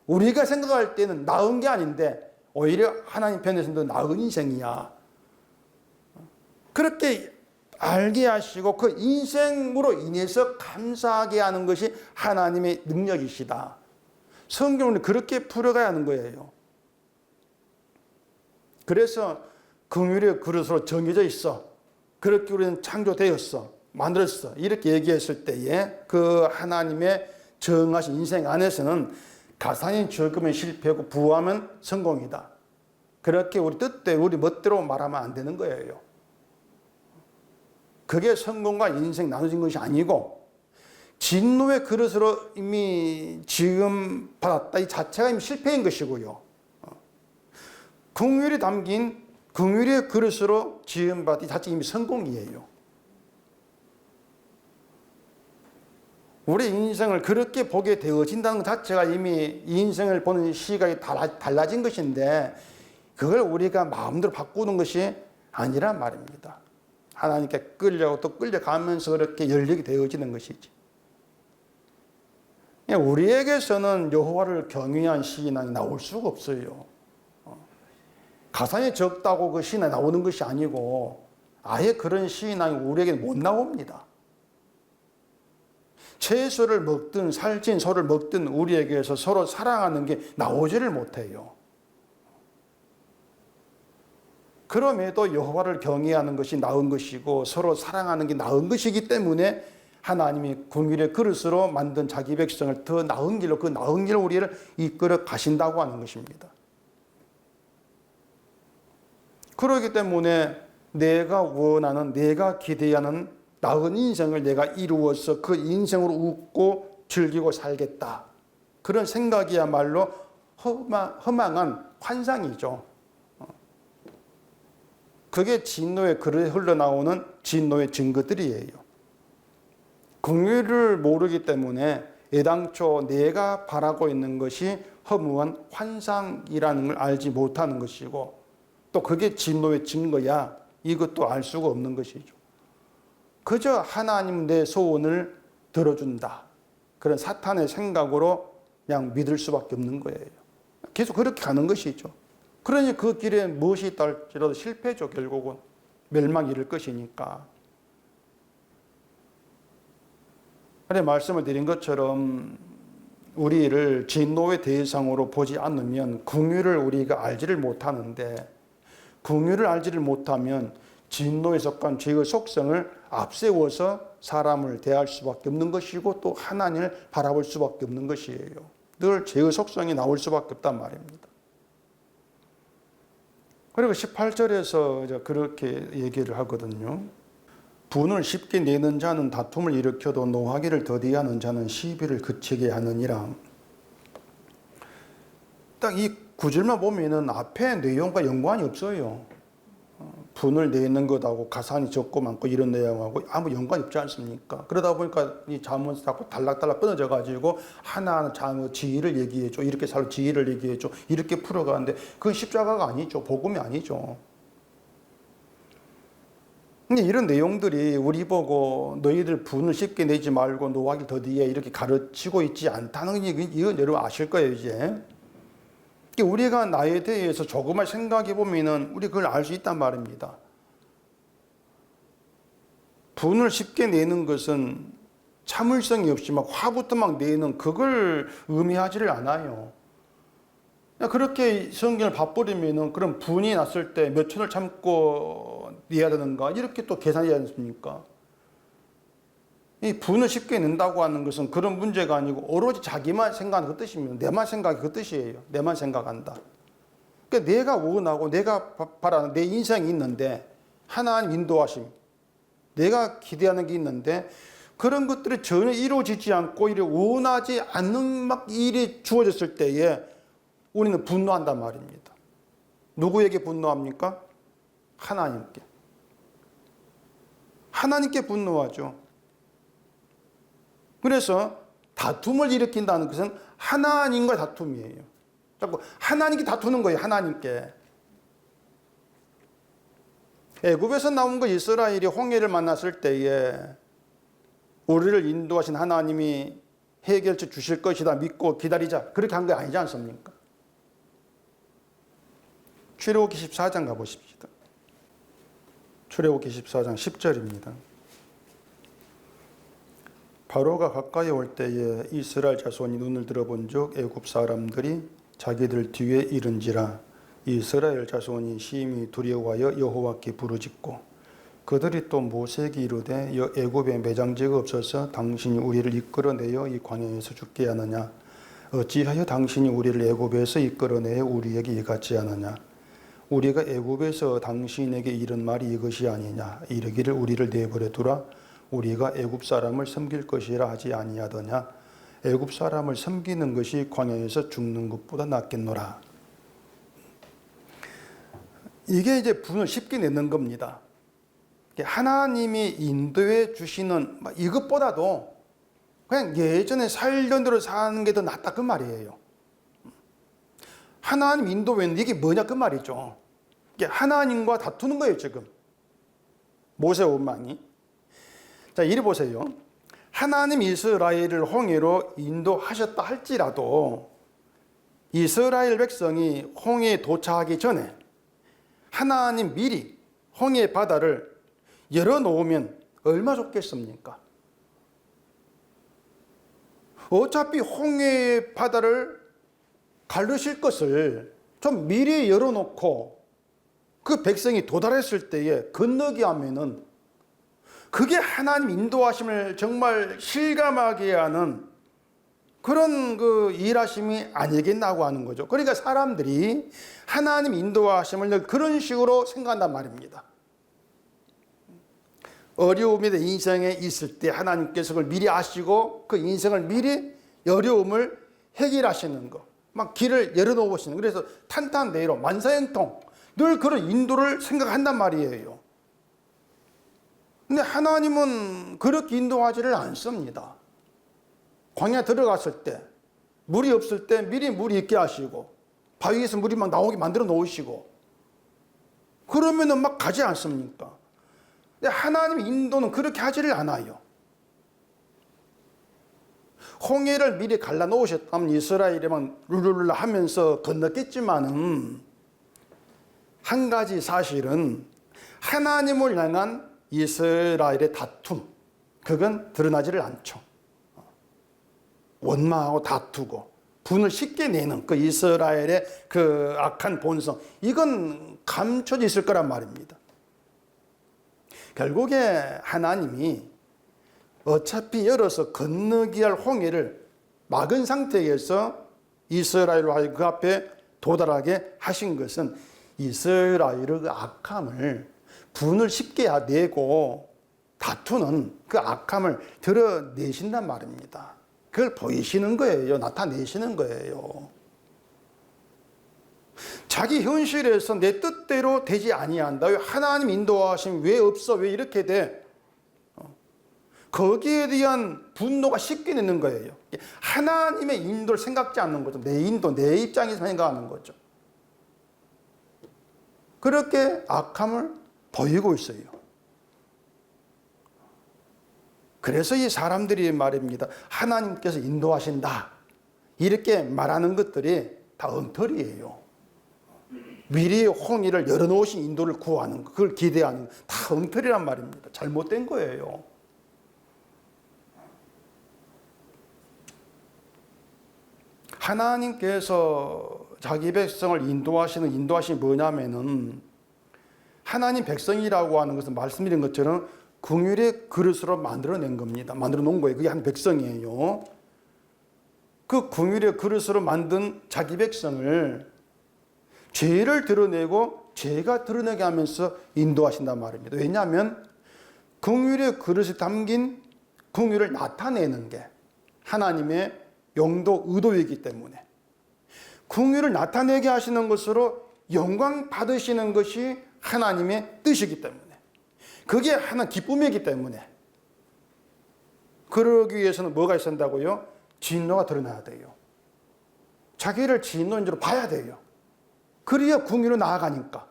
우리가 생각할 때는 나은 게 아닌데 오히려 하나님 편에서는 더 나은 인생이야. 그렇게 알게 하시고 그 인생으로 인해서 감사하게 하는 것이 하나님의 능력이시다. 성경은 그렇게 풀어가야 하는 거예요. 그래서 긍휼의 그릇으로 정해져 있어. 그렇게 우리는 창조되었어. 만들었어. 이렇게 얘기했을 때에 그 하나님의 정하신 인생 안에서는 가산이 적으면 실패하고 부하면 성공이다. 그렇게 우리 뜻대로 우리 멋대로 말하면 안 되는 거예요. 그게 성공과 인생 나눠진 것이 아니고 진노의 그릇으로 이미 지금 받았다 이 자체가 이미 실패인 것이고요. 긍휼이 담긴 긍휼의 그릇으로 지음 받은 이 자체가 이미 성공이에요. 우리 인생을 그렇게 보게 되어진다는 것 자체가 이미 이 인생을 보는 시각이 달라진 것인데, 그걸 우리가 마음대로 바꾸는 것이 아니란 말입니다. 하나님께 끌려고 또 끌려가면서 그렇게 열리게 되어지는 것이지. 우리에게서는 여호와를 경외한 시인이 나올 수가 없어요. 가산이 적다고 그 시인이 나오는 것이 아니고 아예 그런 시인이 우리에게 못 나옵니다. 채소를 먹든 살찐 소를 먹든 우리에게서 서로 사랑하는 게 나오지를 못해요. 그럼에도 여호와를 경외하는 것이 나은 것이고 서로 사랑하는 게 나은 것이기 때문에 하나님이 긍휼의 그릇으로 만든 자기 백성을 더 나은 길로, 그 나은 길로 우리를 이끌어 가신다고 하는 것입니다. 그렇기 때문에 내가 원하는, 내가 기대하는 나은 인생을 내가 이루어서 그 인생으로 웃고 즐기고 살겠다. 그런 생각이야말로 허망한 환상이죠. 그게 진노의 그릇에 흘러나오는 진노의 증거들이에요. 긍휼을 모르기 때문에 애당초 내가 바라고 있는 것이 허무한 환상이라는 걸 알지 못하는 것이고, 또 그게 진노의 증거야, 이것도 알 수가 없는 것이죠. 그저 하나님 내 소원을 들어준다, 그런 사탄의 생각으로 그냥 믿을 수밖에 없는 거예요. 계속 그렇게 가는 것이죠. 그러니 그 길에 무엇이 있다 할지라도 실패죠. 결국은 멸망이 이를 것이니까. 그래 말씀을 드린 것처럼 우리를 진노의 대상으로 보지 않으면 긍휼을 우리가 알지를 못하는데, 긍휼을 알지를 못하면 진노에 속한 죄의 속성을 앞세워서 사람을 대할 수밖에 없는 것이고 또 하나님을 바라볼 수밖에 없는 것이에요. 늘 죄의 속성이 나올 수밖에 없단 말입니다. 그리고 18절에서 그렇게 얘기를 하거든요. 분을 쉽게 내는 자는 다툼을 일으켜도 노하기를 더디하는 자는 시비를 그치게 하느니라. 딱 이 구절만 보면은 앞에 내용과 연관이 없어요. 분을 내는 것하고 가산이 적고 많고 이런 내용하고 아무 연관이 없지 않습니까? 그러다 보니까 이 잠언 자꾸 달락달락 끊어져 가지고 하나하나 지혜를 얘기해줘, 이렇게 살고 지혜를 얘기해줘, 이렇게 풀어가는데 그건 십자가가 아니죠. 복음이 아니죠. 근데 이런 내용들이 우리 보고 너희들 분을 쉽게 내지 말고 노하기를 더디해 이렇게 가르치고 있지 않다는 이건 여러분 아실 거예요, 이제. 우리가 나에 대해서 조금만 생각해 보면은 우리 그걸 알 수 있단 말입니다. 분을 쉽게 내는 것은 참을성이 없이 막 화부터 막 내는 그걸 의미하지를 않아요. 그렇게 성경을 봐버리면은 그럼 분이 났을 때 몇 천을 참고 내야 되는가 이렇게 또 계산해야 되지 않습니까? 이 분을 쉽게 낸다고 하는 것은 그런 문제가 아니고 오로지 자기만 생각하는 그 뜻입니다. 내만 생각이 그 뜻이에요. 내만 생각한다. 그러니까 내가 원하고 내가 바라는 내 인생이 있는데 하나님 인도하심, 내가 기대하는 게 있는데 그런 것들이 전혀 이루어지지 않고 이래 원하지 않는 막 일이 주어졌을 때에 우리는 분노한단 말입니다. 누구에게 분노합니까? 하나님께. 하나님께 분노하죠. 그래서 다툼을 일으킨다는 것은 하나님과 다툼이에요. 자꾸 하나님께 다투는 거예요. 하나님께. 애굽에서 나온 거 이스라엘이 홍해를 만났을 때에 우리를 인도하신 하나님이 해결책 주실 것이다 믿고 기다리자. 그렇게 한 게 아니지 않습니까? 출애굽기 14장 가보십시다. 출애굽기 14장 10절입니다. 바로가 가까이 올 때에 이스라엘 자손이 눈을 들어본즉 애굽 사람들이 자기들 뒤에 이른지라. 이스라엘 자손이 심히 두려워하여 여호와께 부르짖고 그들이 또 모세에게 이르되 애굽에 매장지가 없어서 당신이 우리를 이끌어내어 이 광야에서 죽게 하느냐. 어찌하여 당신이 우리를 애굽에서 이끌어내어 우리에게 이같이 하느냐. 우리가 애굽에서 당신에게 이른 말이 이것이 아니냐. 이르기를 우리를 내버려 두라. 우리가 애굽 사람을 섬길 것이라 하지 아니하더냐. 애굽 사람을 섬기는 것이 광야에서 죽는 것보다 낫겠노라. 이게 이제 분을 쉽게 내는 겁니다. 하나님이 인도해 주시는 이것보다도 그냥 예전에 살던 대로 사는 게 더 낫다 그 말이에요. 하나님 인도했는 이게 뭐냐 그 말이죠. 하나님과 다투는 거예요 지금. 모세 원망이. 자, 이리 보세요. 하나님 이스라엘을 홍해로 인도하셨다 할지라도 이스라엘 백성이 홍해에 도착하기 전에 하나님 미리 홍해 바다를 열어놓으면 얼마 좋겠습니까? 어차피 홍해 바다를 가르실 것을 좀 미리 열어놓고 그 백성이 도달했을 때에 건너게 하면은 그게 하나님 인도하심을 정말 실감하게 하는 그런 그 일하심이 아니겠나고 하는 거죠. 그러니까 사람들이 하나님 인도하심을 그런 식으로 생각한단 말입니다. 어려움이 인생에 있을 때 하나님께서 그걸 미리 아시고 그 인생을 미리 어려움을 해결하시는 거. 막 길을 열어놓으시는 거. 그래서 탄탄대로 만사형통 늘 그런 인도를 생각한단 말이에요. 근데 하나님은 그렇게 인도하지를 않습니다. 광야 들어갔을 때 물이 없을 때 미리 물이 있게 하시고 바위에서 물이 막 나오게 만들어 놓으시고 그러면은 막 가지 않습니까? 근데 하나님 인도는 그렇게 하지를 않아요. 홍해를 미리 갈라놓으셨다면 이스라엘에만 룰루룰라 하면서 건넜겠지만은 한 가지 사실은 하나님을 향한 이스라엘의 다툼, 그건 드러나지를 않죠. 원망하고 다투고 분을 쉽게 내는 그 이스라엘의 그 악한 본성, 이건 감춰져 있을 거란 말입니다. 결국에 하나님이 어차피 열어서 건너기 할 홍해를 막은 상태에서 이스라엘과 그 앞에 도달하게 하신 것은 이스라엘의 그 악함을, 분을 쉽게 내고 다투는 그 악함을 드러내신단 말입니다. 그걸 보이시는 거예요. 나타내시는 거예요. 자기 현실에서 내 뜻대로 되지 아니한다. 왜 하나님 인도하심 왜 없어? 왜 이렇게 돼? 거기에 대한 분노가 쉽게 내는 거예요. 하나님의 인도를 생각지 않는 거죠. 내 인도, 내 입장에서 생각하는 거죠. 그렇게 악함을 보이고 있어요. 그래서 이 사람들이 말입니다. 하나님께서 인도하신다. 이렇게 말하는 것들이 다 엉터리예요. 미리 홍해를 열어놓으신 인도를 구하는 것, 그걸 기대하는 것, 다 엉터리란 말입니다. 잘못된 거예요. 하나님께서 자기 백성을 인도하시는 인도하심이 뭐냐면은 하나님 백성이라고 하는 것은 말씀드린 것처럼 긍휼의 그릇으로 만들어낸 겁니다. 만들어 놓은 거예요. 그게 한 백성이에요. 그 긍휼의 그릇으로 만든 자기 백성을 죄를 드러내고 죄가 드러내게 하면서 인도하신단 말입니다. 왜냐하면 긍휼의 그릇에 담긴 긍휼을 나타내는 게 하나님의 용도, 의도이기 때문에 긍휼을 나타내게 하시는 것으로 영광 받으시는 것이 하나님의 뜻이기 때문에, 그게 하나 기쁨이기 때문에, 그러기 위해서는 뭐가 있어야 한다고요? 진노가 드러나야 돼요. 자기를 진노인지로 봐야 돼요. 그래야 긍휼로 나아가니까.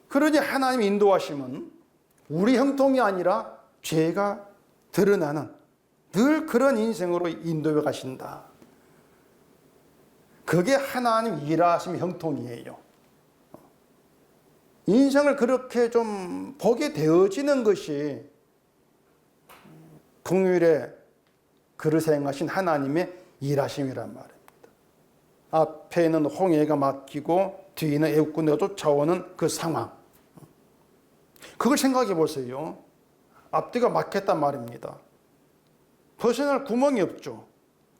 그러니 하나님 인도하심은 우리 형통이 아니라 죄가 드러나는 늘 그런 인생으로 인도해 가신다. 그게 하나님 일하심 형통이에요. 인생을 그렇게 좀 보게 되어지는 것이 긍휼의 그릇에 행하신 하나님의 일하심이란 말입니다. 앞에는 홍해가 막히고 뒤에는 애국군대가 쫓아오는 그 상황. 그걸 생각해 보세요. 앞뒤가 막혔단 말입니다. 벗어날 구멍이 없죠.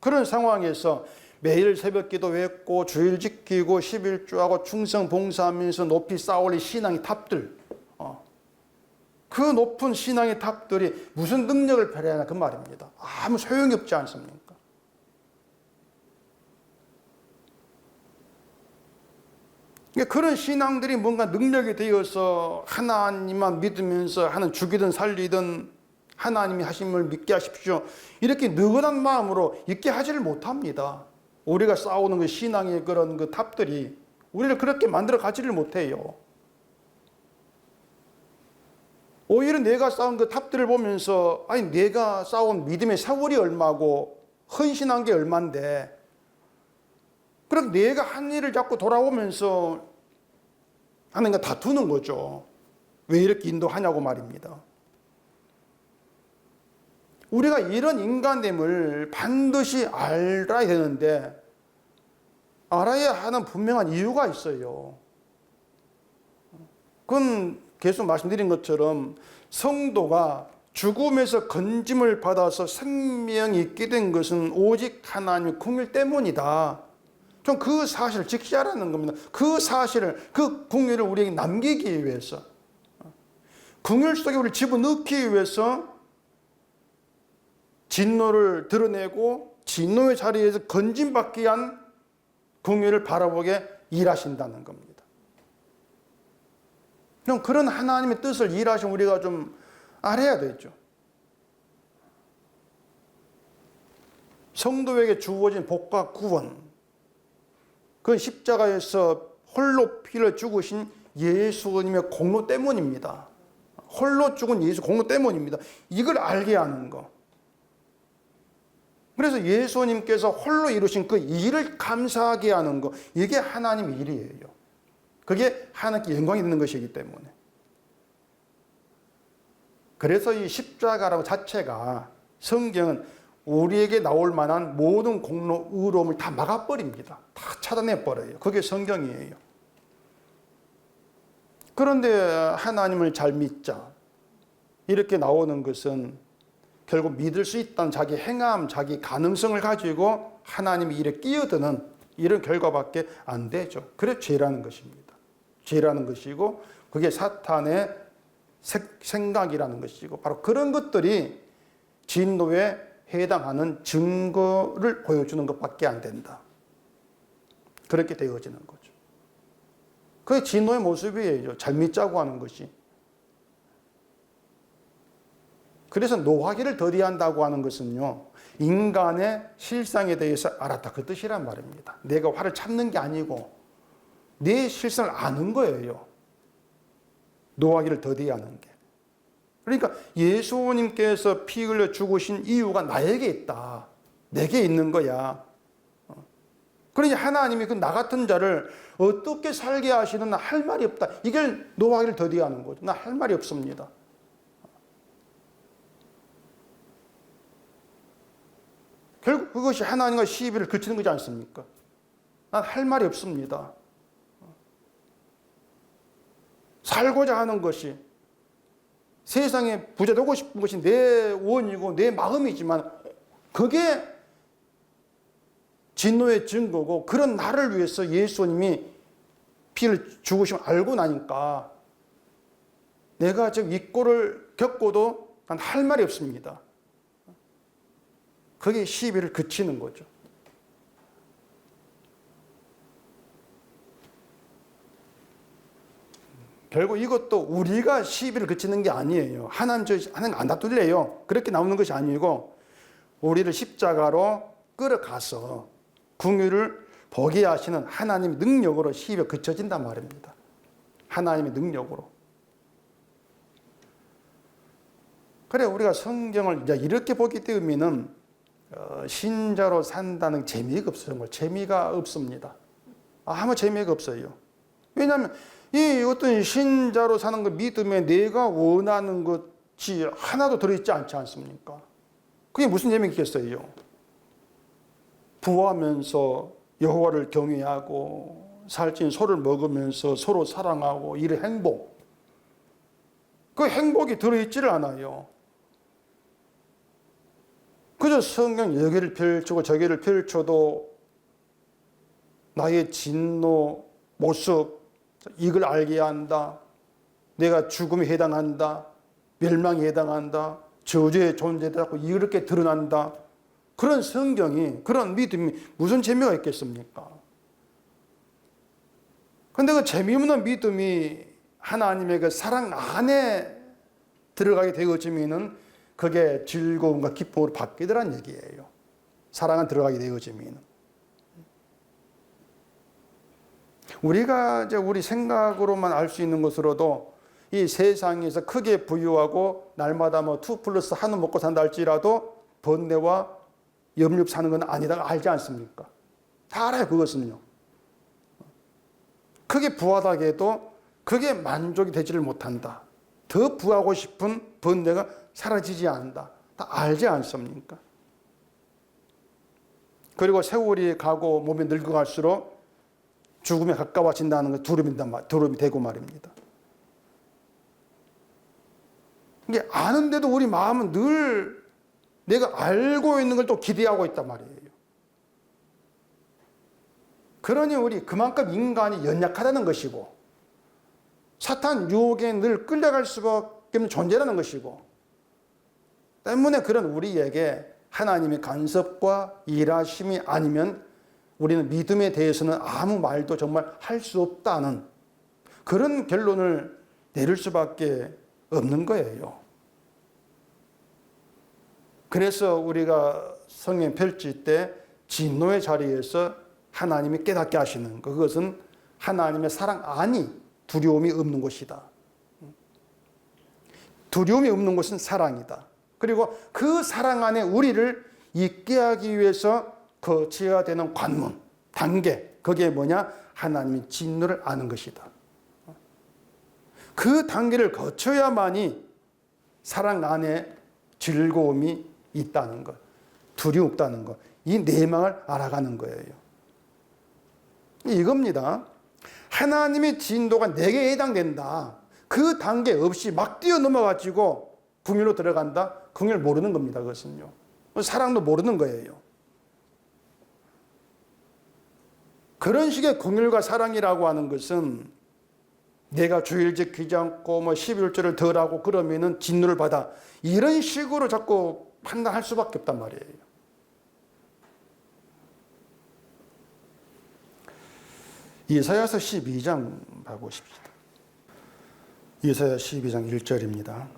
그런 상황에서 매일 새벽 기도했고 주일 지키고 11조하고 충성 봉사하면서 높이 쌓아올린 신앙의 탑들, 그 높은 신앙의 탑들이 무슨 능력을 발휘하냐 그 말입니다. 아무 소용이 없지 않습니까? 그런 신앙들이 뭔가 능력이 되어서 하나님만 믿으면서 하는, 죽이든 살리든 하나님이 하심을 믿게 하십시오, 이렇게 느긋한 마음으로 있게 하지를 못합니다. 우리가 싸우는 그 신앙의 그런 그 탑들이 우리를 그렇게 만들어 가지를 못해요. 오히려 내가 쌓은 그 탑들을 보면서, 아니 내가 쌓은 믿음의 세월이 얼마고 헌신한 게 얼만데, 그럼 내가 한 일을 자꾸 돌아오면서 하나님과 다투는 거죠. 왜 이렇게 인도하냐고 말입니다. 우리가 이런 인간됨을 반드시 알아야 되는데, 알아야 하는 분명한 이유가 있어요. 그건 계속 말씀드린 것처럼 성도가 죽음에서 건짐을 받아서 생명이 있게 된 것은 오직 하나님의 긍휼 때문이다. 좀 그 사실을 직시하라는 겁니다. 그 사실을, 그 긍휼을 우리에게 남기기 위해서, 긍휼 속에 우리를 집어넣기 위해서 진노를 드러내고 진노의 자리에서 건짐받기 위한 긍휼을 바라보게 일하신다는 겁니다. 그럼 그런 하나님의 뜻을 일하신 우리가 좀 알아야 되죠. 성도에게 주어진 복과 구원, 그건 십자가에서 홀로 피를 죽으신 예수님의 공로 때문입니다. 홀로 죽은 예수 공로 때문입니다. 이걸 알게 하는 거. 그래서 예수님께서 홀로 이루신 그 일을 감사하게 하는 것, 이게 하나님의 일이에요. 그게 하나님께 영광이 되는 것이기 때문에. 그래서 이 십자가라고 자체가 성경은 우리에게 나올 만한 모든 공로, 의로움을 다 막아버립니다. 다 차단해버려요. 그게 성경이에요. 그런데 하나님을 잘 믿자, 이렇게 나오는 것은 결국 믿을 수 있다는 자기 행함, 자기 가능성을 가지고 하나님의 일에 끼어드는 이런 결과밖에 안 되죠. 그래 죄라는 것입니다. 죄라는 것이고 그게 사탄의 생각이라는 것이고 바로 그런 것들이 진노에 해당하는 증거를 보여주는 것밖에 안 된다. 그렇게 되어지는 거죠. 그게 진노의 모습이에요. 잘 믿자고 하는 것이. 그래서 노하기를 더디한다고 하는 것은요, 인간의 실상에 대해서 알았다, 그 뜻이란 말입니다. 내가 화를 참는 게 아니고 내 실상을 아는 거예요. 노하기를 더디하는 게. 그러니까 예수님께서 피 흘려 죽으신 이유가 나에게 있다. 내게 있는 거야. 그러니 하나님이 그 나 같은 자를 어떻게 살게 하시는 나 할 말이 없다. 이게 노하기를 더디하는 거죠. 나 할 말이 없습니다. 결국 그것이 하나님과 시비를 그치는 거지 않습니까? 난 할 말이 없습니다. 살고자 하는 것이, 세상에 부자 되고 싶은 것이 내 원이고 내 마음이지만 그게 진노의 증거고, 그런 나를 위해서 예수님이 피를 죽으심을 알고 나니까 내가 지금 이 꼴을 겪고도 난 할 말이 없습니다. 그게 시비를 그치는 거죠. 결국 이것도 우리가 시비를 그치는 게 아니에요. 하나님 안 다툴래요. 그렇게 나오는 것이 아니고 우리를 십자가로 끌어가서 긍휼을 보게 하시는 하나님의 능력으로 시비가 그쳐진단 말입니다. 하나님의 능력으로. 그래 우리가 성경을 이제 이렇게 보기 때문에는 신자로 산다는 재미가 없어요. 정말 재미가 없습니다. 아무 재미가 없어요. 왜냐하면 이 어떤 신자로 사는 그 믿음에 내가 원하는 것이 하나도 들어있지 않지 않습니까? 그게 무슨 재미가 있겠어요? 부하면서 여호와를 경외하고 살찐 소를 먹으면서 서로 사랑하고 이런 행복, 그 행복이 들어있지를 않아요. 그저 성경 여기를 펼치고 저기를 펼쳐도 나의 진노 모습, 이걸 알게 한다. 내가 죽음에 해당한다. 멸망에 해당한다. 저주의 존재다. 이렇게 드러난다. 그런 성경이, 그런 믿음이 무슨 재미가 있겠습니까? 그런데 그 재미없는 믿음이 하나님의 그 사랑 안에 들어가게 되어지면은 그게 즐거움과 기쁨으로 바뀌더란 얘기예요. 사랑은 들어가게 되어지면. 우리가 이제 우리 생각으로만 알 수 있는 것으로도 이 세상에서 크게 부유하고 날마다 뭐 2+1은 먹고 산다 할지라도 번뇌와 염립 사는 건 아니다 알지 않습니까? 다 알아요, 그것은요. 크게 부하다 해도 그게 만족이 되지를 못한다. 더 부하고 싶은 번뇌가 사라지지 않는다. 다 알지 않습니까? 그리고 세월이 가고 몸이 늙어갈수록 죽음에 가까워진다는 게 두려움이 되고 말입니다. 이게 아는데도 우리 마음은 늘 내가 알고 있는 걸 또 기대하고 있단 말이에요. 그러니 우리 그만큼 인간이 연약하다는 것이고 사탄 유혹에 늘 끌려갈 수밖에 없는 존재라는 것이고 때문에 그런 우리에게 하나님의 간섭과 일하심이 아니면 우리는 믿음에 대해서는 아무 말도 정말 할 수 없다는 그런 결론을 내릴 수밖에 없는 거예요. 그래서 우리가 성경 펼칠 때 진노의 자리에서 하나님이 깨닫게 하시는 것, 그것은 하나님의 사랑 안이 두려움이 없는 것이다. 두려움이 없는 것은 사랑이다. 그리고 그 사랑 안에 우리를 있게 하기 위해서 거쳐야 되는 관문, 단계, 그게 뭐냐? 하나님의 진노를 아는 것이다. 그 단계를 거쳐야만이 사랑 안에 즐거움이 있다는 것, 두려움 없다는 것, 이 내막을 알아가는 거예요. 이겁니다. 하나님의 진도가 내게 해당된다. 그 단계 없이 막 뛰어넘어가지고 궁율로 들어간다? 궁율 모르는 겁니다. 그것은요. 사랑도 모르는 거예요. 그런 식의 궁율과 사랑이라고 하는 것은 내가 주일 지키지 않고 11조를 덜 하고 그러면은 진노를 받아. 이런 식으로 자꾸 판단할 수밖에 없단 말이에요. 이사야서 12장 봐보십시다. 이사야 12장 1절입니다.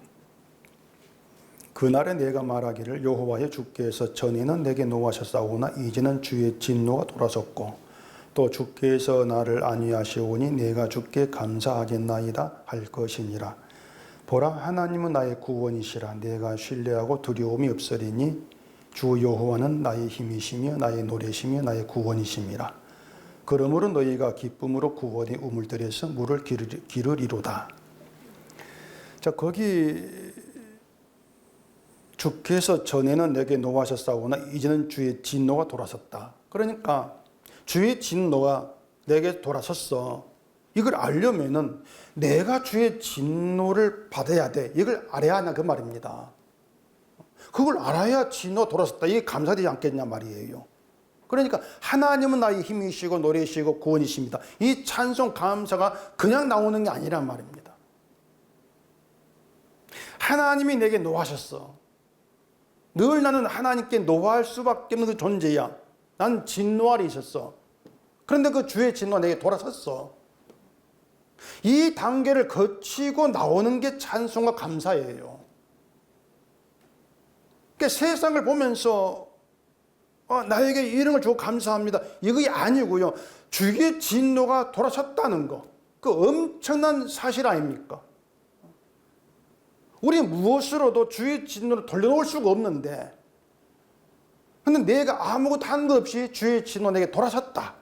그날에 내가 말하기를 여호와의 주께서 전에는 내게 노하셨사오나 이제는 주의 진노가 돌아섰고 또 주께서 나를 안위하시오니 내가 주께 감사하겠나이다 할 것이니라. 보라 하나님은 나의 구원이시라. 내가 신뢰하고 두려움이 없으리니 주 여호와는 나의 힘이시며 나의 노래시며 나의 구원이심이라. 그러므로 너희가 기쁨으로 구원의 우물들에서 물을 기르리로다. 자, 거기 주께서 전에는 내게 노하셨사오나 이제는 주의 진노가 돌아섰다. 그러니까 주의 진노가 내게 돌아섰어. 이걸 알려면은 내가 주의 진노를 받아야 돼. 이걸 알아야 하나 그 말입니다. 그걸 알아야 진노가 돌아섰다. 이게 감사되지 않겠냐 말이에요. 그러니까 하나님은 나의 힘이시고 노래이시고 구원이십니다. 이 찬송 감사가 그냥 나오는 게 아니란 말입니다. 하나님이 내게 노하셨어. 늘 나는 하나님께 노할 수밖에 없는 그 존재야. 난 진노할이 있었어. 그런데 그 주의 진노가 내게 돌아섰어. 이 단계를 거치고 나오는 게 찬송과 감사예요. 그러니까 세상을 보면서 나에게 이런 걸 주고 감사합니다. 이게 아니고요. 주의 진노가 돌아섰다는 거. 그 엄청난 사실 아닙니까? 우리 무엇으로도 주의 진노를 돌려놓을 수가 없는데 근데 내가 아무것도 한 것 없이 주의 진노가 내게 돌아섰다.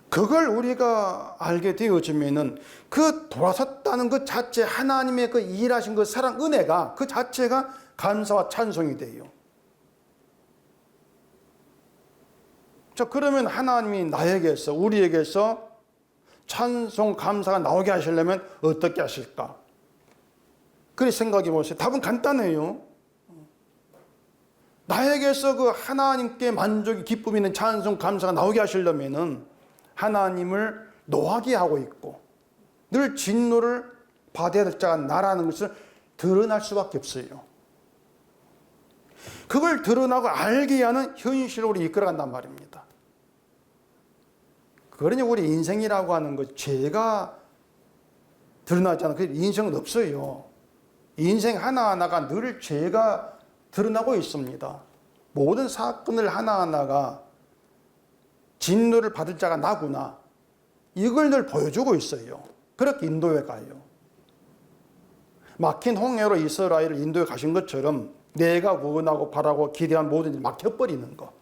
그걸 우리가 알게 되어지면은 그 돌아섰다는 것 자체 하나님의 그 일하신 그 사랑 은혜가 그 자체가 감사와 찬송이 돼요. 자, 그러면 하나님이 나에게서 우리에게서 찬송 감사가 나오게 하시려면 어떻게 하실까? 그래 생각해 보세요. 답은 간단해요. 나에게서 그 하나님께 만족이 기쁨이 있는 찬송 감사가 나오게 하시려면은 하나님을 노하게 하고 있고 늘 진노를 받아야 될 자가 나라는 것을 드러날 수밖에 없어요. 그걸 드러나고 알게 하는 현실로 우리 이끌어간단 말입니다. 그러니 우리 인생이라고 하는 것 죄가 드러나지 않은 그 인생은 없어요. 인생 하나하나가 늘 죄가 드러나고 있습니다. 모든 사건을 하나하나가 진노를 받을 자가 나구나. 이걸 늘 보여주고 있어요. 그렇게 인도에 가요. 막힌 홍해로 이스라엘을 인도에 가신 것처럼 내가 원하고 바라고 기대한 모든 일이 막혀버리는 거,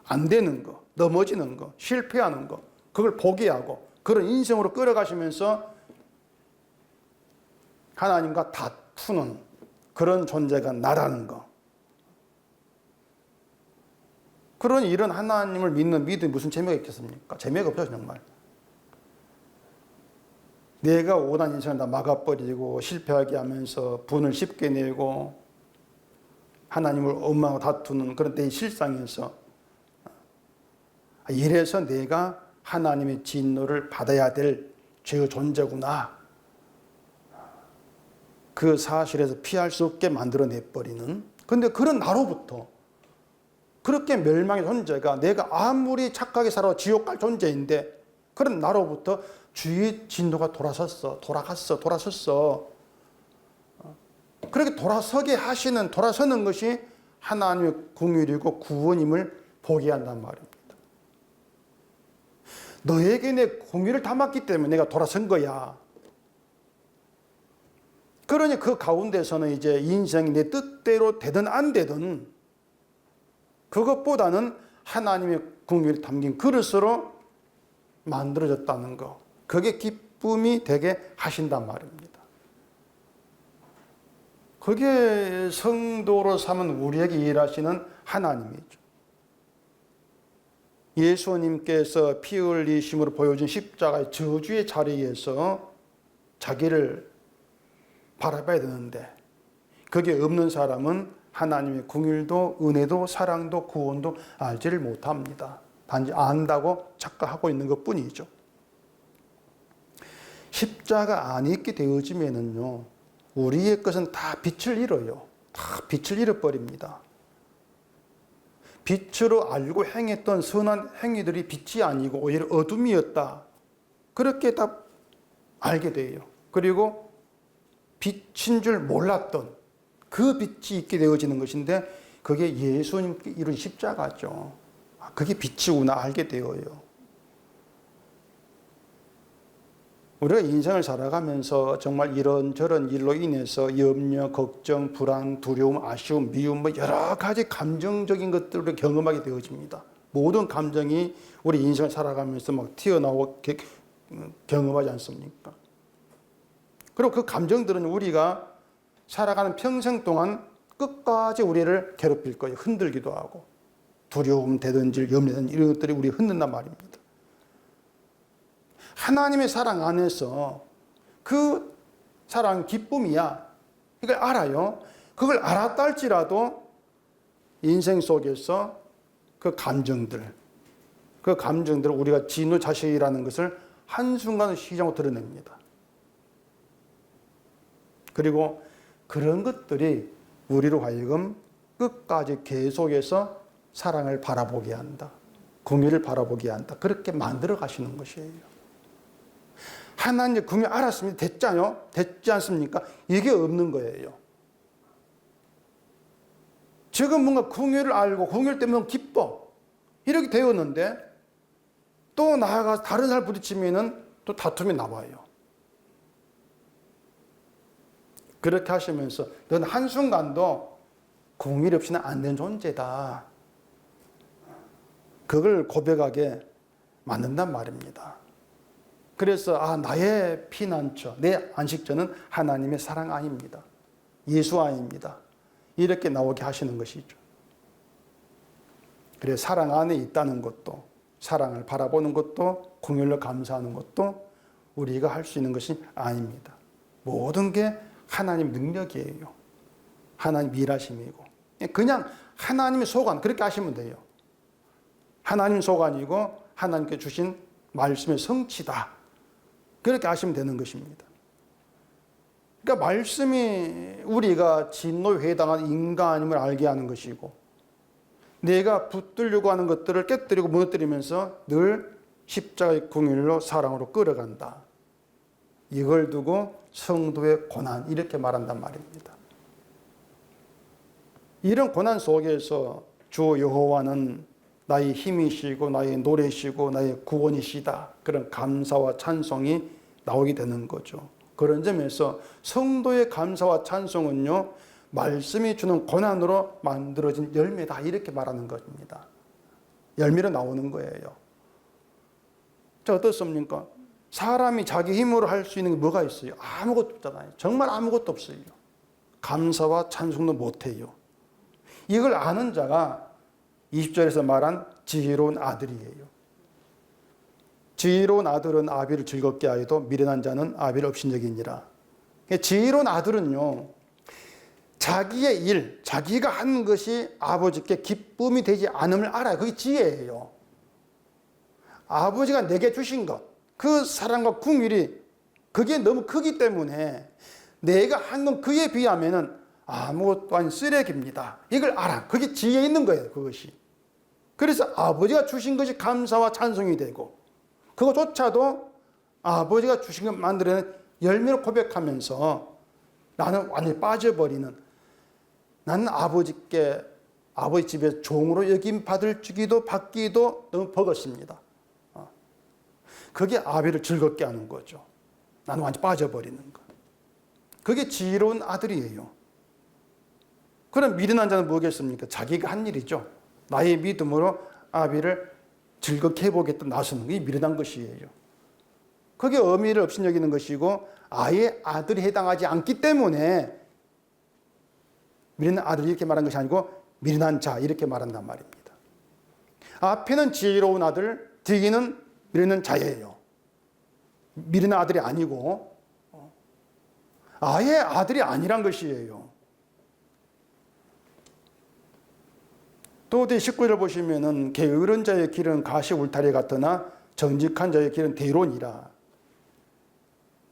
안 되는 거, 넘어지는 거, 실패하는 거, 그걸 포기하고 그런 인생으로 끌어가시면서 하나님과 다투는 그런 존재가 나라는 거. 그런 이런 하나님을 믿는 믿음이 무슨 재미가 있겠습니까? 재미가 없죠, 정말. 내가 원한 인생을 다 막아버리고 실패하게 하면서 분을 쉽게 내고 하나님을 원망하고 다투는 그런 내 실상에서 이래서 내가 하나님의 진노를 받아야 될 죄의 존재구나. 그 사실에서 피할 수 없게 만들어내버리는. 그런데 그런 나로부터 그렇게 멸망의 존재가 내가 아무리 착하게 살아 지옥 갈 존재인데 그런 나로부터 주의 진노가 돌아섰어. 그렇게 돌아서게 하시는, 돌아서는 것이 하나님의 긍휼이고 구원임을 보게 한단 말입니다. 너에게 내 긍휼을 담았기 때문에 내가 돌아선 거야. 그러니 그 가운데서는 이제 인생이 내 뜻대로 되든 안 되든 그것보다는 하나님의 궁율이 담긴 그릇으로 만들어졌다는 거. 그게 기쁨이 되게 하신단 말입니다. 그게 성도로 삼은 우리에게 일하시는 하나님이죠. 예수님께서 피 흘리심으로 보여준 십자가의 저주의 자리에서 자기를 바라봐야 되는데 그게 없는 사람은 하나님의 긍휼도 은혜도 사랑도 구원도 알지를 못합니다. 단지 안다고 착각하고 있는 것뿐이죠. 십자가 안에 있게 되어지면은요, 우리의 것은 다 빛을 잃어요. 다 빛을 잃어버립니다. 빛으로 알고 행했던 선한 행위들이 빛이 아니고 오히려 어둠이었다. 그렇게 다 알게 돼요. 그리고 빛인 줄 몰랐던 그 빛이 있게 되어지는 것인데 그게 예수님께 이룬 십자가죠. 그게 빛이구나 알게 되어요. 우리가 인생을 살아가면서 정말 이런저런 일로 인해서 염려, 걱정, 불안, 두려움, 아쉬움, 미움 뭐 여러 가지 감정적인 것들을 경험하게 되어집니다. 모든 감정이 우리 인생을 살아가면서 막 튀어나오고 경험하지 않습니까? 그리고 그 감정들은 우리가 살아가는 평생 동안 끝까지 우리를 괴롭힐 거예요. 흔들기도 하고 두려움, 대던질, 염려든 이런 것들이 우리 흔든단 말입니다. 하나님의 사랑 안에서 그 사랑 기쁨이야. 이걸 알아요. 그걸 알았다 할지라도 인생 속에서 그 감정들을 우리가 진노 자식이라는 것을 한순간 시정으로 드러냅니다. 그리고 그런 것들이 우리로 하여금 끝까지 계속해서 사랑을 바라보게 한다. 긍휼을 바라보게 한다. 그렇게 만들어 가시는 것이에요. 하나님의 긍휼 알았습니다. 됐잖아요? 됐지 않습니까? 이게 없는 거예요. 지금 뭔가 긍휼을 알고 긍휼 때문에 기뻐. 이렇게 되었는데 또 나아가서 다른 사람 부딪히면은 또 다툼이 나와요. 그렇게 하시면서 넌 한순간도 긍휼이 없이는 안 되는 존재다. 그걸 고백하게 만든단 말입니다. 그래서 나의 피난처, 내 안식처는 하나님의 사랑 안입니다. 예수 안입니다. 이렇게 나오게 하시는 것이죠. 그래서 사랑 안에 있다는 것도 사랑을 바라보는 것도 긍휼로 감사하는 것도 우리가 할 수 있는 것이 아닙니다. 모든 게 하나님 능력이에요. 하나님 일하심이고 그냥 하나님의 소관 그렇게 하시면 돼요. 하나님 소관이고 하나님께 주신 말씀의 성취다. 그렇게 하시면 되는 것입니다. 그러니까 말씀이 우리가 진노에 해당하는 인간임을 알게 하는 것이고 내가 붙들려고 하는 것들을 깨뜨리고 무너뜨리면서 늘 십자가의 긍휼로 사랑으로 끌어간다. 이걸 두고 성도의 고난 이렇게 말한단 말입니다. 이런 고난 속에서 주 여호와는 나의 힘이시고 나의 노래시고 나의 구원이시다. 그런 감사와 찬송이 나오게 되는 거죠. 그런 점에서 성도의 감사와 찬송은요. 말씀이 주는 고난으로 만들어진 열매다. 이렇게 말하는 것입니다. 열매로 나오는 거예요. 자, 어떻습니까? 사람이 자기 힘으로 할 수 있는 게 뭐가 있어요? 아무것도 없잖아요. 정말 아무것도 없어요. 감사와 찬송도 못해요. 이걸 아는 자가 20절에서 말한 지혜로운 아들이에요. 지혜로운 아들은 아비를 즐겁게 하여도 미련한 자는 아비를 업신여기니라. 지혜로운 아들은요. 자기의 일, 자기가 한 것이 아버지께 기쁨이 되지 않음을 알아요. 그게 지혜예요. 아버지가 내게 주신 것, 그 사랑과 긍휼이 그게 너무 크기 때문에 내가 한 건 그에 비하면은 아무것도 아닌 쓰레기입니다. 이걸 알아. 그게 지혜 있는 거예요. 그것이. 그래서 아버지가 주신 것이 감사와 찬송이 되고 그것조차도 아버지가 주신 것 만들어낸 열매로 고백하면서 나는 완전히 빠져버리는 나는 아버지 집에 종으로 여김 받을 주기도 받기도 너무 버겁습니다. 그게 아비를 즐겁게 하는 거죠. 나는 완전히 빠져버리는 것. 그게 지혜로운 아들이에요. 그럼 미련한 자는 뭐겠습니까? 자기가 한 일이죠. 나의 믿음으로 아비를 즐겁게 해보겠다 나서는 게 미련한 것이에요. 그게 의미를 없이 여기는 것이고 아예 아들이 해당하지 않기 때문에 미련한 아들이 이렇게 말한 것이 아니고 미련한 자 이렇게 말한단 말입니다. 앞에는 지혜로운 아들, 뒤에는 미련한 자예요. 미련한 아들이 아니고 아예 아들이 아니란 것이에요. 또 뒤 19절을 보시면은 게으른 자의 길은 가시 울타리 같으나 정직한 자의 길은 대론이라.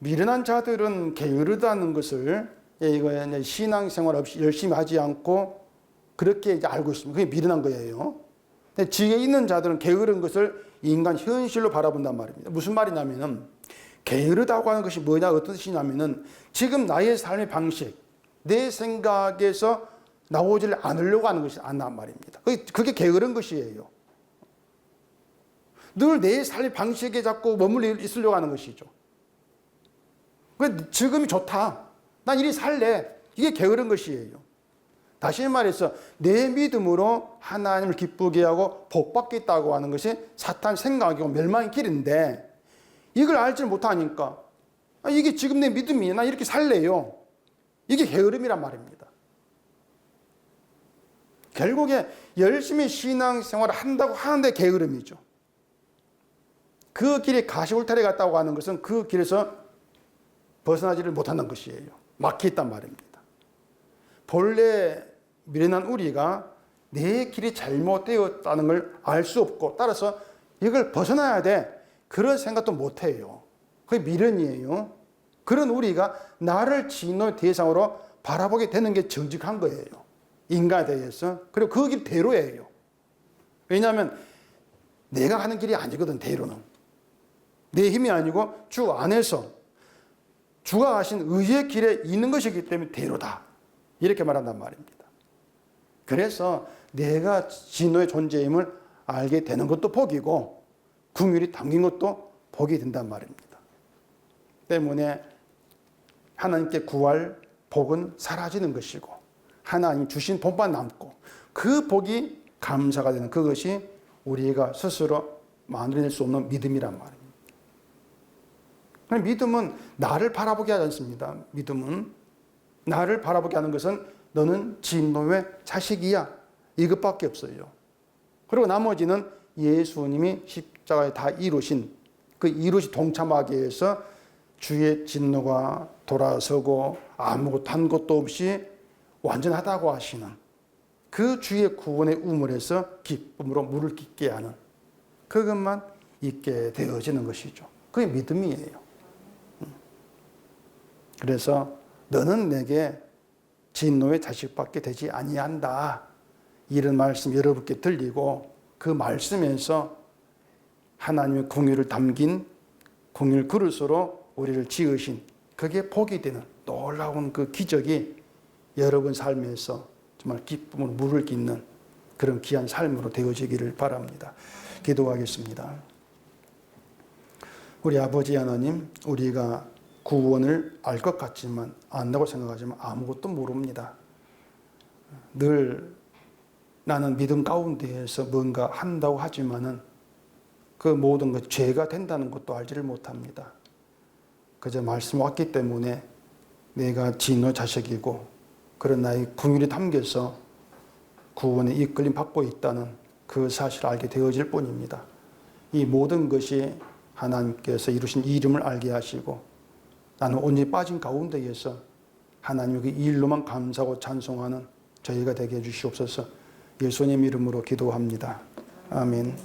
미련한 자들은 게으르다는 것을 이거 신앙생활 없이 열심히 하지 않고 그렇게 이제 알고 있습니다. 그게 미련한 거예요. 근데 지혜 있는 자들은 게으른 것을 인간 현실로 바라본단 말입니다. 무슨 말이냐면은 게으르다고 하는 것이 뭐냐 어떤 뜻이냐면은 지금 나의 삶의 방식, 내 생각에서 나오질 않으려고 하는 것이 아니란 말입니다. 그게 게으른 것이에요. 늘 내 삶의 방식에 자꾸 머물러 있으려고 하는 것이죠. 지금이 좋다. 난 이리 살래. 이게 게으른 것이에요. 다시 말해서 내 믿음으로 하나님을 기쁘게 하고 복받겠다고 하는 것이 사탄 생각이고 멸망의 길인데 이걸 알지 못하니까 이게 지금 내 믿음이에요. 난 이렇게 살래요. 이게 게으름이란 말입니다. 결국에 열심히 신앙생활을 한다고 하는데 게으름이죠. 그 길에 가시울타리 같다고 하는 것은 그 길에서 벗어나지를 못한다는 것이에요. 막혀있단 말입니다. 본래 미련한 우리가 내 길이 잘못되었다는 걸 알 수 없고 따라서 이걸 벗어나야 돼. 그런 생각도 못해요. 그게 미련이에요. 그런 우리가 나를 진노의 대상으로 바라보게 되는 게 정직한 거예요. 인간에 대해서. 그리고 그 길 대로예요. 왜냐하면 내가 하는 길이 아니거든, 대로는. 내 힘이 아니고 주 안에서 주가 하신 의의 길에 있는 것이기 때문에 대로다. 이렇게 말한단 말입니다. 그래서 내가 진노의 존재임을 알게 되는 것도 복이고 긍휼이 담긴 것도 복이 된단 말입니다. 때문에 하나님께 구할 복은 사라지는 것이고 하나님 주신 복만 남고 그 복이 감사가 되는 그것이 우리가 스스로 만들어낼 수 없는 믿음이란 말입니다. 믿음은 나를 바라보게 하지 않습니다. 믿음은 나를 바라보게 하는 것은 너는 진노의 자식이야. 이것밖에 없어요. 그리고 나머지는 예수님이 십자가에 다 이루신 그 이루시 동참하기 위해서 주의 진노가 돌아서고 아무것도 한 것도 없이 완전하다고 하시는 그 주의 구원의 우물에서 기쁨으로 물을 깃게 하는 그것만 있게 되어지는 것이죠. 그게 믿음이에요. 그래서 너는 내게 진노의 자식밖에 되지 아니한다. 이런 말씀 여러분께 들리고 그 말씀에서 하나님의 긍휼을 담긴 긍휼 그릇으로 우리를 지으신 그게 복이 되는 놀라운 그 기적이 여러분 삶에서 정말 기쁨으로 물을 깃는 그런 귀한 삶으로 되어지기를 바랍니다. 기도하겠습니다. 우리 아버지 하나님, 우리가 구원을 알 것 같지만 안다고 생각하지만 아무것도 모릅니다. 늘 나는 믿음 가운데에서 뭔가 한다고 하지만은 그 모든 것 죄가 된다는 것도 알지를 못합니다. 그저 말씀 왔기 때문에 내가 진노 자식이고 그런 나의 긍휼이 담겨서 구원에 이끌림 받고 있다는 그 사실을 알게 되어질 뿐입니다. 이 모든 것이 하나님께서 이루신 이름을 알게 하시고 나는 온전히 빠진 가운데에서 하나님의 이 일로만 감사하고 찬송하는 저희가 되게 해주시옵소서. 예수님 이름으로 기도합니다. 아멘.